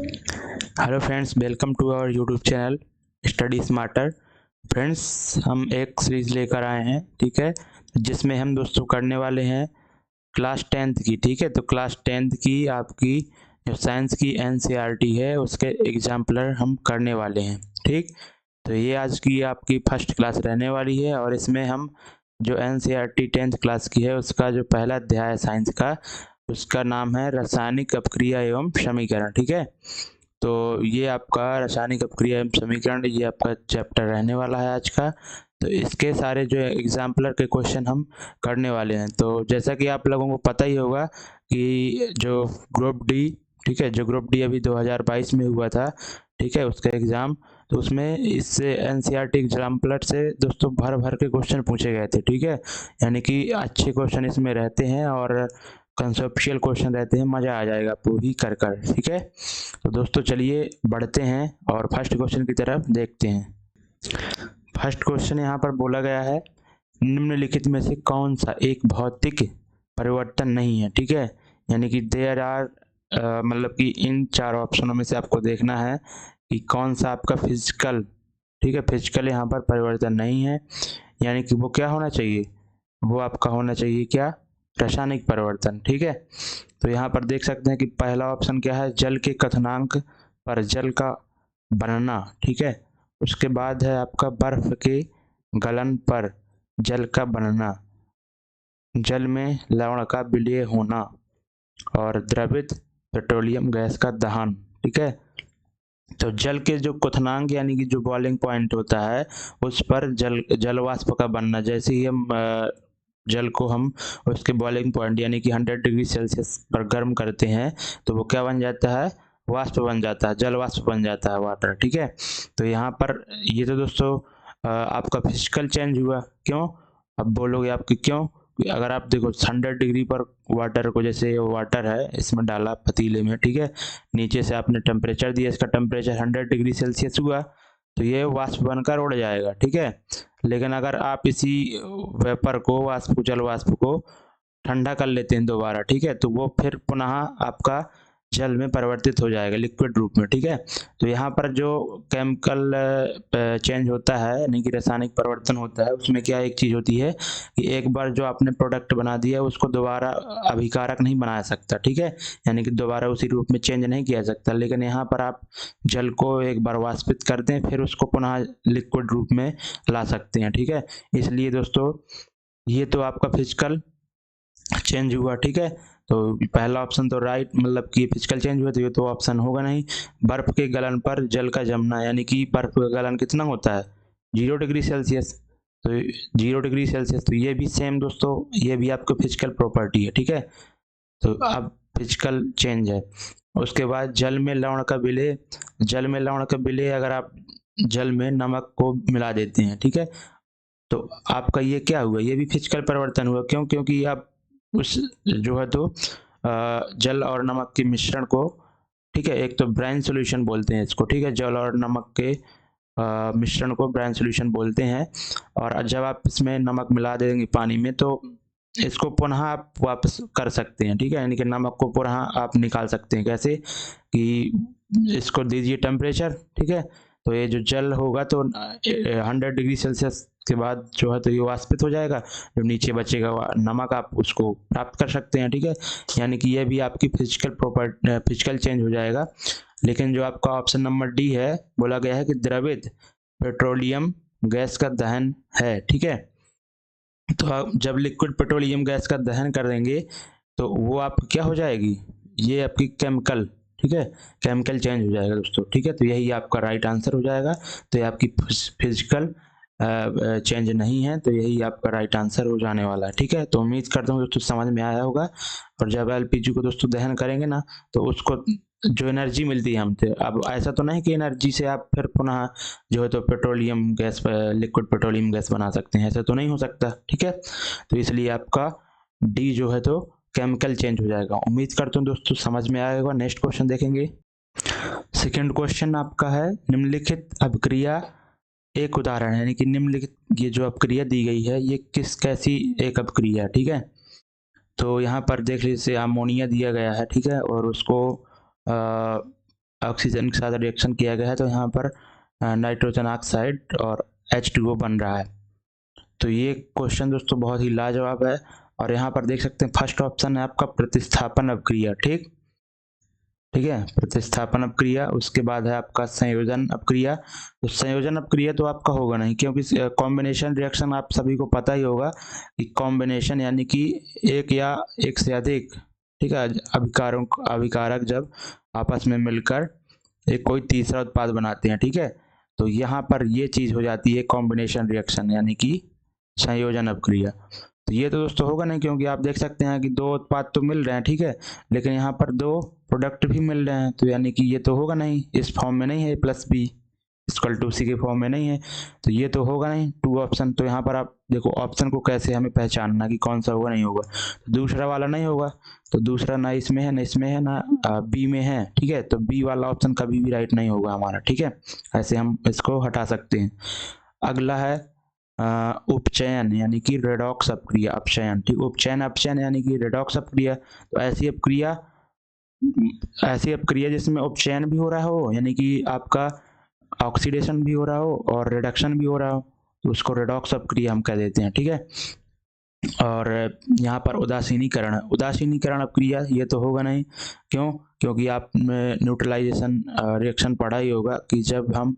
Hello friends, welcome to our YouTube channel study smarter. Friends, हम एक series लेकर आए हैं, ठीक है, जिसमें हम दोस्तों करने वाले हैं क्लास टेंथ की। ठीक है, तो क्लास टेंथ की आपकी जो साइंस की एनसीईआरटी है उसके एग्जाम्पलर हम करने वाले हैं। ठीक, तो ये आज की आपकी फर्स्ट क्लास रहने वाली है और इसमें हम जो एनसीईआरटी टेंथ क्लास की है उसका जो पहला अध्याय है साइंस का, उसका नाम है रासायनिक अपक्रिया एवं समीकरण। ठीक है, तो ये आपका रासायनिक अपक्रिया एवं समीकरण, ये आपका चैप्टर रहने वाला है आज का। तो इसके सारे जो एग्जाम्पलर के क्वेश्चन हम करने वाले हैं। तो जैसा कि आप लोगों को पता ही होगा कि जो ग्रुप डी, ठीक है, जो ग्रुप डी अभी 2022 में हुआ था, ठीक है, उसका एग्ज़ाम, तो उसमें इस एनसीईआरटी एग्जाम्पलर से दोस्तों भर भर के क्वेश्चन पूछे गए थे। ठीक है, यानी कि अच्छे क्वेश्चन इसमें रहते हैं और कंसेप्चुअल क्वेश्चन रहते हैं, मज़ा आ जाएगा आपको भी कर कर। ठीक है, तो दोस्तों चलिए बढ़ते हैं और फर्स्ट क्वेश्चन की तरफ देखते हैं। फर्स्ट क्वेश्चन यहाँ पर बोला गया है, निम्नलिखित में से कौन सा एक भौतिक परिवर्तन नहीं है। ठीक है, यानी कि देयर आर, मतलब कि इन चार ऑप्शनों में से आपको देखना है कि कौन सा आपका फिजिकल, ठीक है, फिजिकल यहाँ पर परिवर्तन नहीं है। यानी कि वो क्या होना चाहिए, वो आपका होना चाहिए क्या, रासायनिक परिवर्तन। ठीक है, तो यहाँ पर देख सकते हैं कि पहला ऑप्शन क्या है, जल के क्वथनांक पर जल का बनना। ठीक है, उसके बाद है आपका बर्फ के गलन पर जल का बनना, जल में लवण का विलय होना और द्रवित पेट्रोलियम गैस का दहन। ठीक है, तो जल के जो क्वथनांक यानी कि जो बॉइलिंग पॉइंट होता है उस पर जल वाष्प का बनना, जैसे ही हम जल को हम उसके बॉइलिंग पॉइंट यानी कि 100 डिग्री सेल्सियस पर गर्म करते हैं तो वो क्या बन जाता है, वाष्प बन जाता है, जल वाष्प बन जाता है, वाटर। ठीक है, तो यहाँ पर ये तो दोस्तों आपका फिजिकल चेंज हुआ। क्यों, अब बोलोगे आपकी क्यों, अगर आप देखो 100 डिग्री पर वाटर को, जैसे वाटर है इसमें डाला पतीले में, ठीक है, नीचे से आपने टेम्परेचर दिया, इसका टेम्परेचर 100 डिग्री सेल्सियस हुआ तो ये वाष्प बनकर उड़ जाएगा। ठीक है, लेकिन अगर आप इसी वेपर को, वाष्प, जल वाष्प को ठंडा कर लेते हैं दोबारा, ठीक है, तो वो फिर पुनः आपका जल में परिवर्तित हो जाएगा लिक्विड रूप में। ठीक है, तो यहाँ पर जो केमिकल चेंज होता है यानी कि रासायनिक परिवर्तन होता है, उसमें क्या एक चीज़ होती है कि एक बार जो आपने प्रोडक्ट बना दिया उसको दोबारा अभिकारक नहीं बना सकता। ठीक है, यानी कि दोबारा उसी रूप में चेंज नहीं किया सकता, लेकिन यहाँ पर आप जल को एक बार वाष्पित कर दें फिर उसको पुनः लिक्विड रूप में ला सकते हैं। ठीक है, इसलिए दोस्तों ये तो आपका फिजिकल चेंज हुआ। ठीक है, तो पहला ऑप्शन तो राइट, मतलब कि फिजिकल चेंज हुआ तो ये तो ऑप्शन होगा नहीं। बर्फ के गलन पर जल का जमना, यानी कि बर्फ का गलन कितना होता है, 0 डिग्री सेल्सियस। तो 0 डिग्री सेल्सियस, तो ये भी सेम दोस्तों, ये भी आपको फिजिकल प्रॉपर्टी है। ठीक है, तो अब फिजिकल चेंज है। उसके बाद जल में लवण का विलय, जल में लवण का विलय, अगर आप जल में नमक को मिला देते हैं, ठीक है, तो आपका ये क्या हुआ, ये भी फिजिकल परिवर्तन हुआ। क्यों, क्योंकि आप उस जो है तो जल और नमक के मिश्रण को, ठीक है, एक तो ब्राइन सॉल्यूशन बोलते हैं इसको, ठीक है, जल और नमक के मिश्रण को ब्राइन सॉल्यूशन बोलते हैं। और जब आप इसमें नमक मिला देंगे पानी में तो इसको पुनः आप वापस कर सकते हैं। ठीक है, यानी कि नमक को पुनः आप निकाल सकते हैं। कैसे कि इसको दीजिए टेम्परेचर, ठीक है, तो ये जो जल होगा तो 100 डिग्री सेल्सियस के बाद जो है तो ये वाष्पित हो जाएगा, जो नीचे बचेगा नमक आप उसको प्राप्त कर सकते हैं। ठीक है, यानी कि ये भी आपकी फिजिकल चेंज हो जाएगा। लेकिन जो आपका ऑप्शन नंबर डी है, बोला गया है कि द्रवित पेट्रोलियम गैस का दहन है। ठीक है, तो आप जब लिक्विड पेट्रोलियम गैस का दहन कर देंगे तो वो आप क्या हो जाएगी, ये आपकी केमिकल, ठीक है, केमिकल चेंज हो जाएगा दोस्तों। ठीक है, तो यही आपका राइट आंसर हो जाएगा। तो ये आपकी फिजिकल चेंज नहीं है, तो यही आपका राइट आंसर हो जाने वाला है। ठीक है, तो उम्मीद करता हूँ दोस्तों समझ में आया होगा। और जब एलपीजी को दोस्तों दहन करेंगे ना तो उसको जो एनर्जी मिलती है हमसे, अब ऐसा तो नहीं कि एनर्जी से आप फिर पुनः जो है तो petroleum gas, liquid petroleum gas बना सकते हैं, ऐसा तो नहीं हो सकता। ठीक है, तो इसलिए आपका डी जो है तो केमिकल चेंज हो जाएगा। उम्मीद करता हूँ दोस्तों समझ में आएगा। नेक्स्ट क्वेश्चन देखेंगे। सेकंड क्वेश्चन आपका है, निम्नलिखित अभिक्रिया एक उदाहरण है, यानी कि निम्नलिखित ये जो अभिक्रिया दी गई है ये किस कैसी एक अभिक्रिया है। ठीक है, तो यहाँ पर देख लीजिए अमोनिया दिया गया है, ठीक है, और उसको ऑक्सीजन के साथ रिएक्शन किया गया है तो यहाँ पर नाइट्रोजन ऑक्साइड और H2O बन रहा है। तो ये क्वेश्चन दोस्तों बहुत ही लाजवाब है। और यहाँ पर देख सकते हैं फर्स्ट ऑप्शन है आपका प्रतिस्थापन अपक्रिया। ठीक है, प्रतिस्थापन अपक्रिया। उसके बाद है आपका संयोजन अपक्रिया। तो संयोजन अपक्रिया तो आपका होगा नहीं, क्योंकि कॉम्बिनेशन रिएक्शन आप सभी को पता ही होगा कि कॉम्बिनेशन यानी कि एक या एक से अधिक, ठीक है, अभिकारक जब आपस में मिलकर एक कोई तीसरा उत्पाद बनाते हैं। ठीक है, तो यहाँ पर ये चीज हो जाती है कॉम्बिनेशन रिएक्शन यानी कि संयोजन अपक्रिया। तो ये तो दोस्तों होगा नहीं, क्योंकि आप देख सकते हैं कि दो उत्पाद तो मिल रहे हैं, ठीक है, लेकिन यहाँ पर दो प्रोडक्ट भी मिल रहे हैं, तो यानी कि ये तो होगा नहीं, इस फॉर्म में नहीं है, प्लस बी इक्वल टू सी के फॉर्म में नहीं है, तो ये तो होगा नहीं टू ऑप्शन। तो यहाँ पर आप देखो ऑप्शन को कैसे हमें पहचानना कि कौन सा होगा नहीं होगा। तो दूसरा वाला नहीं होगा, तो दूसरा ना इसमें है, ना इसमें है, ना बी में है। ठीक है, तो बी वाला ऑप्शन कभी भी राइट नहीं होगा हमारा। ठीक है, ऐसे हम इसको हटा सकते हैं। अगला है उपचयन यानी कि रेडॉक्स अपक्रिया। अपचयन, ठीक, उपचयन अपचयन यानी कि रेडॉक्स अपक्रिया। तो ऐसी अपक्रिया जिसमें उपचयन भी हो रहा हो, यानी कि आपका ऑक्सीडेशन भी हो रहा हो और रिडक्शन भी हो रहा हो, तो उसको रेडॉक्स अपक्रिया हम कह देते हैं। ठीक है, और यहाँ पर उदासीनीकरण अपक्रिया ये तो होगा नहीं। क्यों? क्योंकि आपने न्यूट्रलाइजेशन रिएक्शन पढ़ा ही होगा कि जब हम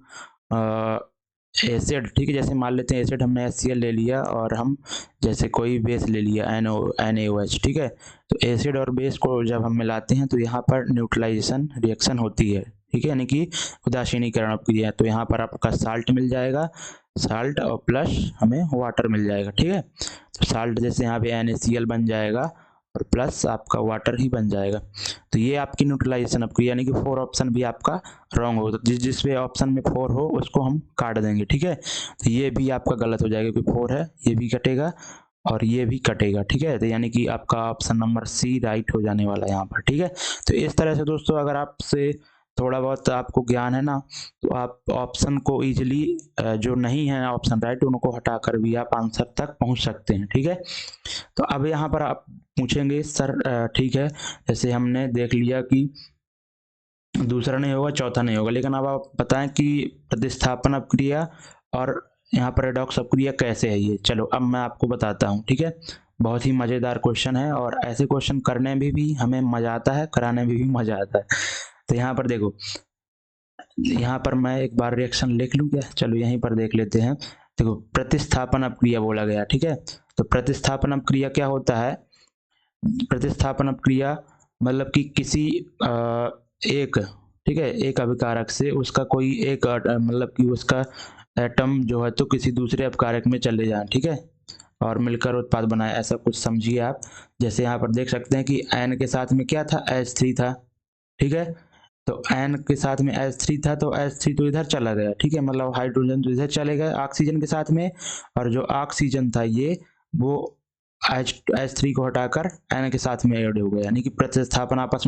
एसिड, ठीक है, जैसे मान लेते हैं एसिड हमने HCl ले लिया और हम जैसे कोई बेस ले लिया NaOH, ठीक है, तो एसिड और बेस को जब हम मिलाते हैं तो यहाँ पर न्यूट्रलाइजेशन रिएक्शन होती है। ठीक है, यानी कि उदासीनीकरण अपक्रिया। तो यहाँ पर आपका साल्ट मिल जाएगा, साल्ट और प्लस हमें वाटर मिल जाएगा। ठीक है, तो साल्ट जैसे यहाँ पे NaCl बन जाएगा और प्लस आपका वाटर ही बन जाएगा। तो ये आपकी न्यूट्रलाइजेशन अपक्रिया, यानी कि 4 ऑप्शन भी आपका रॉन्ग हो, तो जिस पे ऑप्शन में 4 हो उसको हम काट देंगे। ठीक है, तो ये भी आपका गलत हो जाएगा, क्योंकि 4 है, ये भी कटेगा और ये भी कटेगा। ठीक है, तो यानी कि आपका ऑप्शन नंबर सी राइट हो जाने वाला है यहाँ पर। ठीक है, तो इस तरह से दोस्तों अगर आपसे थोड़ा बहुत आपको ज्ञान है ना, तो आप ऑप्शन को इजीली जो नहीं है ऑप्शन राइट उनको हटाकर भी आप आंसर तक पहुंच सकते हैं। ठीक है, तो अब यहाँ पर आप पूछेंगे सर ठीक है, जैसे हमने देख लिया कि दूसरा नहीं होगा, चौथा नहीं होगा, लेकिन अब आप बताएं कि प्रतिस्थापन अपक्रिया और यहाँ पर रेडॉक्स अपक्रिया कैसे है ये। चलो अब मैं आपको बताता हूँ। ठीक है, बहुत ही मज़ेदार क्वेश्चन है और ऐसे क्वेश्चन करने में भी हमें मज़ा आता है, कराने में भी मज़ा आता है। तो यहाँ पर देखो, यहाँ पर मैं एक बार रिएक्शन लिख लूँ क्या? चलो यहीं पर देख लेते हैं। देखो प्रतिस्थापन अपक्रिया बोला गया। ठीक है, तो प्रतिस्थापन अपक्रिया क्या होता है? प्रतिस्थापन अपक्रिया मतलब कि किसी एक, ठीक है, एक अभिकारक से उसका कोई एक मतलब कि उसका एटम जो है तो किसी दूसरे अपकारक में चले जाए, ठीक है, और मिलकर उत्पाद बनाए, ऐसा कुछ समझिए आप। जैसे यहाँ पर देख सकते हैं कि N के साथ में क्या था? H3 था। ठीक है, तो N के साथ में H3 था, तो H3 तो इधर चला गया। ठीक है, मतलब हाइड्रोजन तो इधर चले गए ऑक्सीजन के साथ में, और जो ऑक्सीजन था ये वो H3 को हटाकर N के साथ में ऐड हो गया, यानी कि प्रतिस्थापन आपस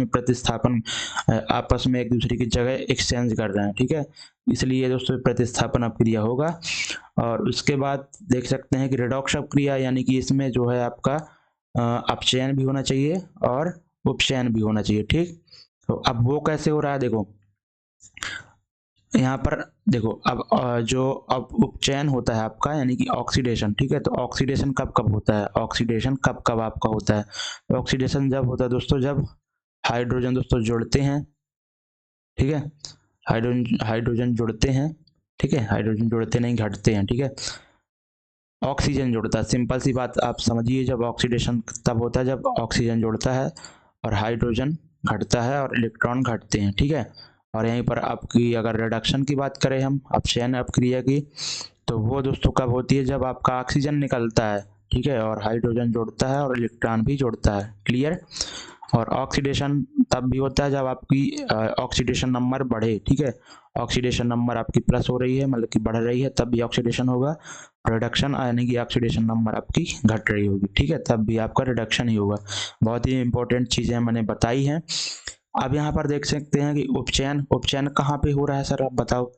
में एक दूसरे की जगह एक्सचेंज कर रहे हैं। ठीक है, इसलिए दोस्तों प्रतिस्थापन अपक्रिया होगा। और उसके बाद देख सकते हैं कि रेडॉक्स अपक्रिया, यानी कि इसमें जो है आपका अपचयन भी होना चाहिए और उपचयन भी होना चाहिए। ठीक, तो अब वो कैसे हो रहा है देखो, यहाँ पर देखो अब जो अब उपचयन होता है आपका यानी कि ऑक्सीडेशन। ठीक है, तो ऑक्सीडेशन कब कब होता है? ऑक्सीडेशन कब कब आपका होता है? तो ऑक्सीडेशन जब होता है दोस्तों जब हाइड्रोजन दोस्तों जुड़ते हैं। ठीक है, हाइड्रोजन जुड़ते हैं। ठीक है, हाइड्रोजन जुड़ते नहीं, घटते हैं। ठीक है, ऑक्सीजन जुड़ता है, सिंपल सी बात आप समझिए। जब ऑक्सीडेशन तब होता है जब ऑक्सीजन जुड़ता है और हाइड्रोजन घटता है और इलेक्ट्रॉन घटते हैं। ठीक है, और यहीं पर आपकी अगर रिडक्शन की बात करें हम अपचयन अपक्रिया की, तो वो दोस्तों कब होती है? जब आपका ऑक्सीजन निकलता है, ठीक है, और हाइड्रोजन जुड़ता है और इलेक्ट्रॉन भी जुड़ता है। क्लियर? और ऑक्सीडेशन तब भी होता है जब आपकी ऑक्सीडेशन नंबर बढ़े। ठीक है, ऑक्सीडेशन नंबर आपकी प्लस हो रही है, मतलब कि बढ़ रही है, तब भी ऑक्सीडेशन होगा। रिडक्शन यानी कि ऑक्सीडेशन नंबर आपकी घट रही होगी, ठीक है, तब भी आपका रिडक्शन ही होगा। बहुत ही इंपॉर्टेंट चीजें मैंने बताई हैं। अब यहाँ पर देख सकते हैं कि उपचयन कहाँ पे हो रहा है सर, आप बताओ।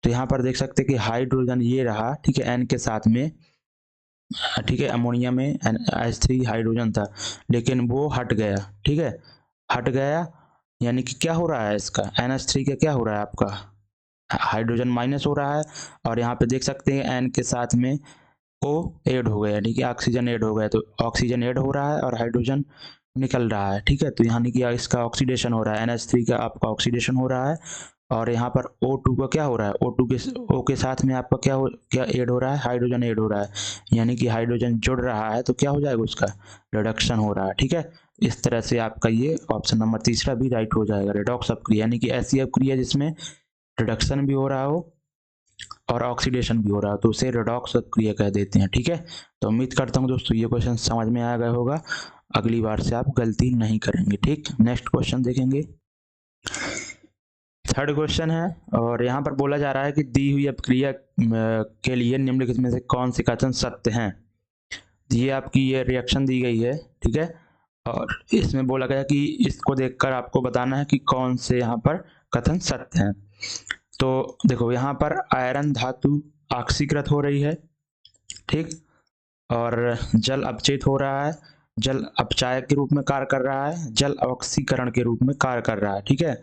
तो यहाँ पर देख सकते हैं कि हाइड्रोजन ये रहा, ठीक है, N के साथ में, ठीक है, अमोनिया में H3 हाइड्रोजन था, लेकिन वो हट गया। ठीक है, हट गया, यानी कि क्या हो रहा है इसका NH3 का क्या हो रहा है आपका हाइड्रोजन माइनस हो रहा है, और यहाँ पे देख सकते हैं N के साथ में O ऐड हो गया, यानी कि ऑक्सीजन ऐड हो गया, तो ऑक्सीजन ऐड हो रहा है और हाइड्रोजन निकल रहा है। ठीक है, तो यानी कि इसका ऑक्सीडेशन हो रहा है, NH3 का आपका ऑक्सीडेशन हो रहा है, और यहाँ पर O2 का क्या हो रहा है, O2 के O के साथ में आपका क्या ऐड हो रहा है, हाइड्रोजन ऐड हो रहा है, यानी कि हाइड्रोजन जुड़ रहा है, तो क्या हो जाएगा उसका रिडक्शन हो रहा है। ठीक है, इस तरह से आपका ये ऑप्शन नंबर तीसरा भी राइट हो जाएगा, रिडॉक्स अपक्रिया, यानी कि ऐसी अपक्रिया जिसमें रिडक्शन भी हो रहा हो और ऑक्सीडेशन भी हो रहा है, तो उसे रिडॉक्स अपक्रिया कह देते हैं। ठीक है, तो उम्मीद करता हूँ दोस्तों ये क्वेश्चन समझ में आ गया होगा, अगली बार से आप गलती नहीं करेंगे। ठीक, नेक्स्ट क्वेश्चन देखेंगे। थर्ड क्वेश्चन है, और यहाँ पर बोला जा रहा है कि दी हुई अपक्रिया के लिए निम्नलिखित में से कौन से कथन सत्य हैं। ये आपकी ये रिएक्शन दी गई है। ठीक है, और इसमें बोला गया कि इसको देखकर आपको बताना है कि कौन से यहाँ पर कथन सत्य हैं। तो देखो यहाँ पर आयरन धातु ऑक्सीकृत हो रही है, ठीक, और जल अपचेत हो रहा है, जल अपचायक के रूप में कार्य कर रहा है, जल ऑक्सीकरण के रूप में कार्य कर रहा है। ठीक है,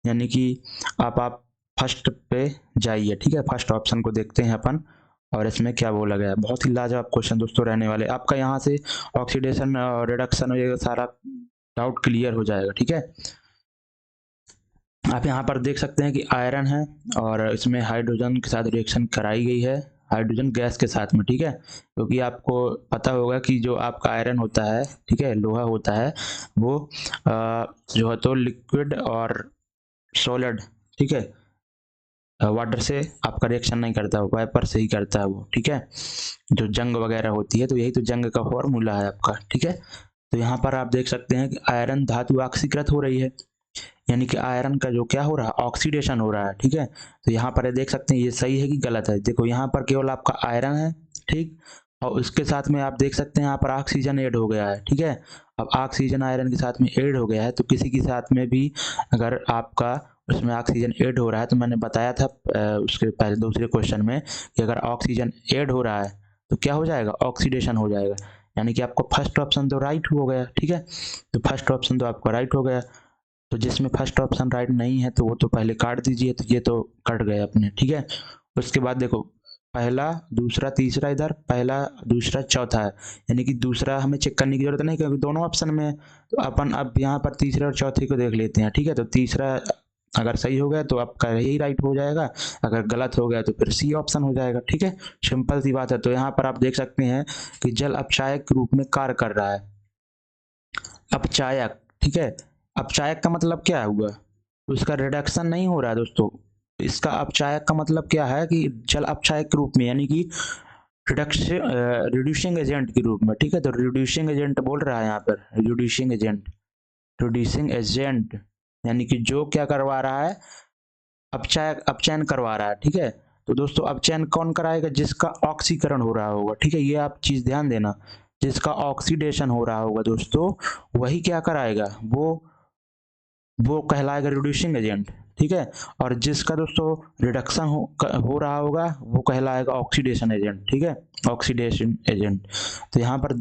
यानी कि आप फर्स्ट पे जाइए। ठीक है, फर्स्ट ऑप्शन को देखते हैं अपन, और इसमें क्या बोला गया है। बहुत ही लाजवाब क्वेश्चन दोस्तों रहने वाले, आपका यहाँ से ऑक्सीडेशन और रिडक्शन ये सारा डाउट क्लियर हो जाएगा। ठीक है, आप यहाँ पर देख सकते हैं कि आयरन है और इसमें हाइड्रोजन के साथ रिएक्शन कराई गई है, हाइड्रोजन गैस के साथ में। ठीक है, क्योंकि आपको पता होगा कि जो आपका आयरन होता है, ठीक है, लोहा होता है, वो जो है तो लिक्विड और सॉलिड, ठीक है, वाटर से आपका रिएक्शन नहीं करता, वो वाइपर से ही करता है वो। ठीक है, जो जंग वगैरह होती है, तो यही तो जंग का फॉर्मूला है आपका। ठीक है, तो यहाँ पर आप देख सकते हैं कि आयरन धातु ऑक्सीकृत हो रही है, यानी कि आयरन का जो क्या हो रहा है, ऑक्सीडेशन हो रहा है। ठीक है, तो यहाँ पर देख सकते हैं ये सही है कि गलत है। देखो यहाँ पर केवल आपका आयरन है, ठीक, और उसके साथ में आप देख सकते हैं यहाँ पर ऑक्सीजन ऐड हो गया है। ठीक है, अब ऑक्सीजन आयरन के साथ में ऐड हो गया है, तो किसी के साथ में भी अगर आपका उसमें ऑक्सीजन ऐड हो रहा है, तो मैंने बताया था उसके पहले दूसरे क्वेश्चन में कि अगर ऑक्सीजन ऐड हो रहा है तो क्या हो जाएगा, ऑक्सीडेशन हो जाएगा, यानी कि आपको फर्स्ट ऑप्शन तो राइट हो गया। ठीक है, तो फर्स्ट ऑप्शन तो आपका राइट हो गया, तो जिसमें फर्स्ट ऑप्शन राइट नहीं है तो वो तो पहले काट दीजिए, तो ये तो कट गए अपने। ठीक है, उसके बाद देखो पहला दूसरा तीसरा, इधर पहला दूसरा चौथा है, यानी कि दूसरा हमें चेक करने की जरूरत नहीं क्योंकि दोनों ऑप्शन में है, तो अपन अब यहाँ पर तीसरे और चौथे को देख लेते हैं। ठीक है, तो तीसरा अगर सही हो गया तो आपका यही राइट हो जाएगा, अगर गलत हो गया तो फिर सी ऑप्शन हो जाएगा। ठीक है, सिंपल सी बात है। तो यहाँ पर आप देख सकते हैं कि जल अपचायक के रूप में कार्य कर रहा है, अपचायक। ठीक है, अपचायक का मतलब क्या हुआ, उसका रिडक्शन नहीं हो रहा है दोस्तों, इसका अपचायक का मतलब क्या है कि जल अपचायक के रूप में, यानी कि रिड्यूसिंग एजेंट के रूप में। ठीक है, तो रिड्यूसिंग एजेंट बोल रहा है यहाँ पर, रिड्यूसिंग एजेंट, रिड्यूसिंग एजेंट, यानी कि जो क्या करवा रहा है, अपचयन करवा रहा है। ठीक है, तो दोस्तों अपचयन कौन कराएगा, जिसका ऑक्सीकरण हो रहा होगा। ठीक है, ये आप चीज ध्यान देना, जिसका ऑक्सीडेशन हो रहा होगा दोस्तों, वही क्या कराएगा, वो कहलाएगा रिड्यूसिंग एजेंट। ठीक है, और जिसका दोस्तों रिडक्शन हो रहा होगा वो कहलाएगा ऑक्सीडेशन एजेंट। ठीक है, ऑक्सीडेशन एजेंट। तो यहाँ पर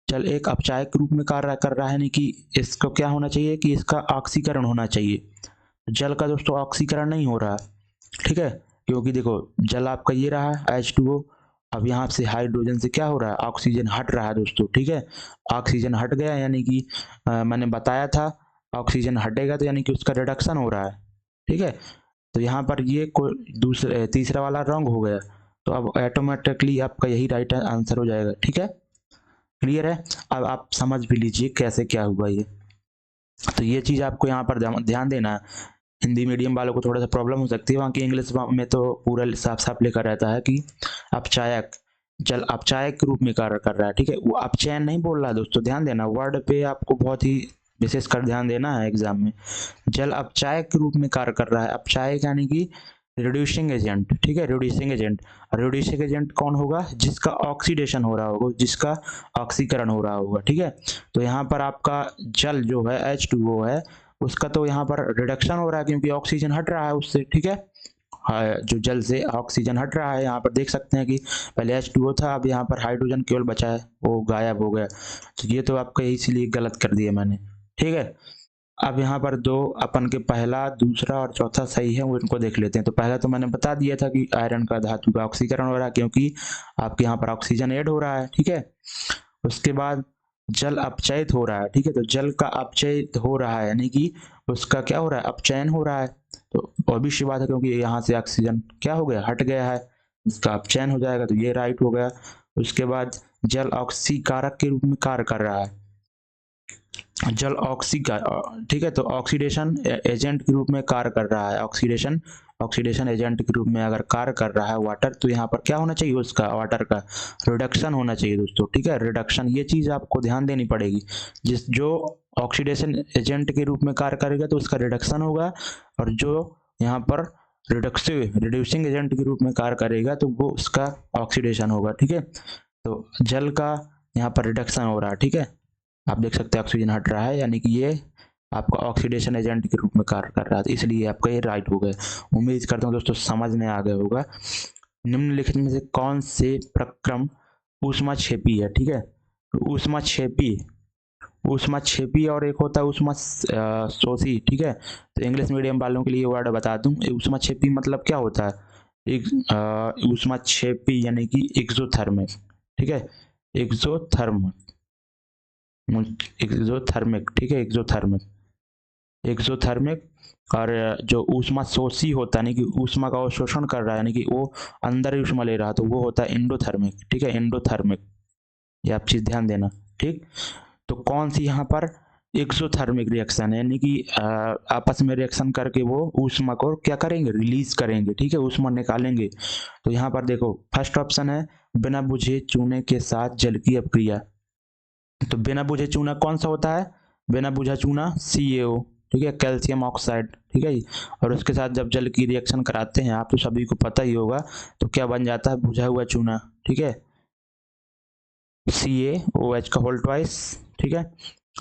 जल एक अपचायक के रूप में कार्य कर रहा है, यानी कि इसको क्या होना चाहिए कि इसका ऑक्सीकरण होना चाहिए, जल का दोस्तों ऑक्सीकरण नहीं हो रहा। ठीक है, क्योंकि देखो जल आपका ये रहा H2O, अब यहाँ से हाइड्रोजन से क्या हो रहा है, ऑक्सीजन हट रहा है दोस्तों। ठीक है, ऑक्सीजन हट गया, यानी कि मैंने बताया था ऑक्सीजन हटेगा तो यानी कि उसका रिडक्शन हो रहा है। ठीक है, तो यहाँ पर ये कोई दूसरे तीसरा वाला रॉन्ग हो गया, तो अब ऑटोमेटिकली आपका यही राइट आंसर हो जाएगा। ठीक है, क्लियर है, अब आप समझ भी लीजिए कैसे क्या हुआ ये। तो ये चीज़ आपको यहाँ पर ध्यान देना है। हिंदी मीडियम वालों को थोड़ा सा प्रॉब्लम हो सकती है, वहाँ की इंग्लिश में तो पूरा साफ साफ लिखा रहता है कि अपचायक, जल अपचायक के रूप में कार्य कर रहा है। ठीक है, वो अपचयन नहीं बोल रहा है दोस्तों, ध्यान देना, वर्ड पे आपको बहुत ही विशेष कर ध्यान देना है एग्जाम में। जल अपचायक के रूप में कार्य कर रहा है, अपचायक यानी कि रिड्यूसिंग एजेंट। ठीक है, रिड्यूसिंग एजेंट, रिड्यूसिंग एजेंट कौन होगा, जिसका ऑक्सीडेशन हो रहा होगा, जिसका ऑक्सीकरण हो रहा होगा। ठीक है, तो यहाँ पर आपका जल जो है H2O है, उसका तो यहाँ पर रिडक्शन हो रहा है क्योंकि ऑक्सीजन हट रहा है उससे। ठीक है, जो जल से ऑक्सीजन हट रहा है, यहाँ पर देख सकते हैं कि पहले H2O था, अब यहाँ पर हाइड्रोजन केवल बचा है, वो गायब हो गया, तो ये तो आपका इसीलिए गलत कर दिया मैंने। ठीक है, अब यहाँ पर दो अपन के पहला, दूसरा और चौथा सही है, वो इनको देख लेते हैं। तो पहला तो मैंने बता दिया था कि आयरन का धातु का ऑक्सीकरण हो रहा है, क्योंकि आपके यहाँ पर ऑक्सीजन ऐड हो रहा है, ठीक है। उसके बाद जल अपचयित हो रहा है, ठीक है। तो जल का अपचयित हो रहा है यानी कि उसका क्या हो रहा है, अपचयन हो रहा है। तो ऑब्वियस बात है, क्योंकि यहाँ से ऑक्सीजन क्या हो गया, हट गया है, इसका अपचयन हो जाएगा, तो ये राइट हो गया। उसके बाद जल ऑक्सीकारक के रूप में कार्य कर रहा है, जल ठीक है। तो ऑक्सीडेशन एजेंट के रूप में कार्य कर रहा है, ऑक्सीडेशन एजेंट के रूप में अगर कार्य कर रहा है वाटर, तो यहाँ पर क्या होना चाहिए, उसका वाटर का रिडक्शन होना चाहिए दोस्तों, ठीक है। रिडक्शन, ये चीज आपको ध्यान देनी पड़ेगी। जो ऑक्सीडेशन एजेंट के रूप में कार्य करेगा तो उसका रिडक्शन होगा, और जो यहाँ पर रिड्यूसिंग एजेंट के रूप में कार्य करेगा तो वो उसका ऑक्सीडेशन होगा, ठीक है। तो जल का यहाँ पर रिडक्शन हो रहा है, ठीक है। आप देख सकते हैं ऑक्सीजन हट रहा है, यानी कि ये आपका ऑक्सीडेशन एजेंट के रूप में कार्य कर रहा था, इसलिए आपका ये राइट हो गया। उम्मीद करता हूँ दोस्तों समझ में आ गया होगा। निम्नलिखित में से कौन से प्रक्रम ऊष्माक्षेपी है, ठीक है। तो ऊष्माक्षेपी और एक होता है ऊष्मा शोषी, ठीक है। तो इंग्लिश मीडियम वालों के लिए वर्ड बता दूं, ऊष्माक्षेपी मतलब क्या होता है, एक ऊष्माक्षेपी यानी कि एक्सोथर्मिक, ठीक है। एक्सोथर्मिक, ठीक है, एक्सोथर्मिक। और जो ऊष्मा शोषी होता है यानी कि ऊष्मा का अवशोषण कर रहा है, यानी कि वो अंदर ही ऊष्मा ले रहा है, तो वो होता है एंडोथर्मिक, ठीक है, एंडोथर्मिक। ये आप चीज ध्यान देना, ठीक। तो कौन सी यहाँ पर एक्सोथर्मिक रिएक्शन है, यानी कि आपस में रिएक्शन करके वो ऊष्मा को क्या करेंगे, रिलीज करेंगे, ठीक है, ऊष्मा निकालेंगे। तो यहाँ पर देखो फर्स्ट ऑप्शन है बिना बुझे चूने के साथ जल की अपक्रिया। तो बिना बुझे चूना कौन सा होता है, बिना बुझा चूना CaO, ठीक है, कैल्शियम ऑक्साइड, ठीक है। और उसके साथ जब जल की रिएक्शन कराते हैं आप तो सभी को पता ही होगा, तो क्या बन जाता है, बुझा हुआ चूना, ठीक है, CaOH का होल ट्वाइस, ठीक है।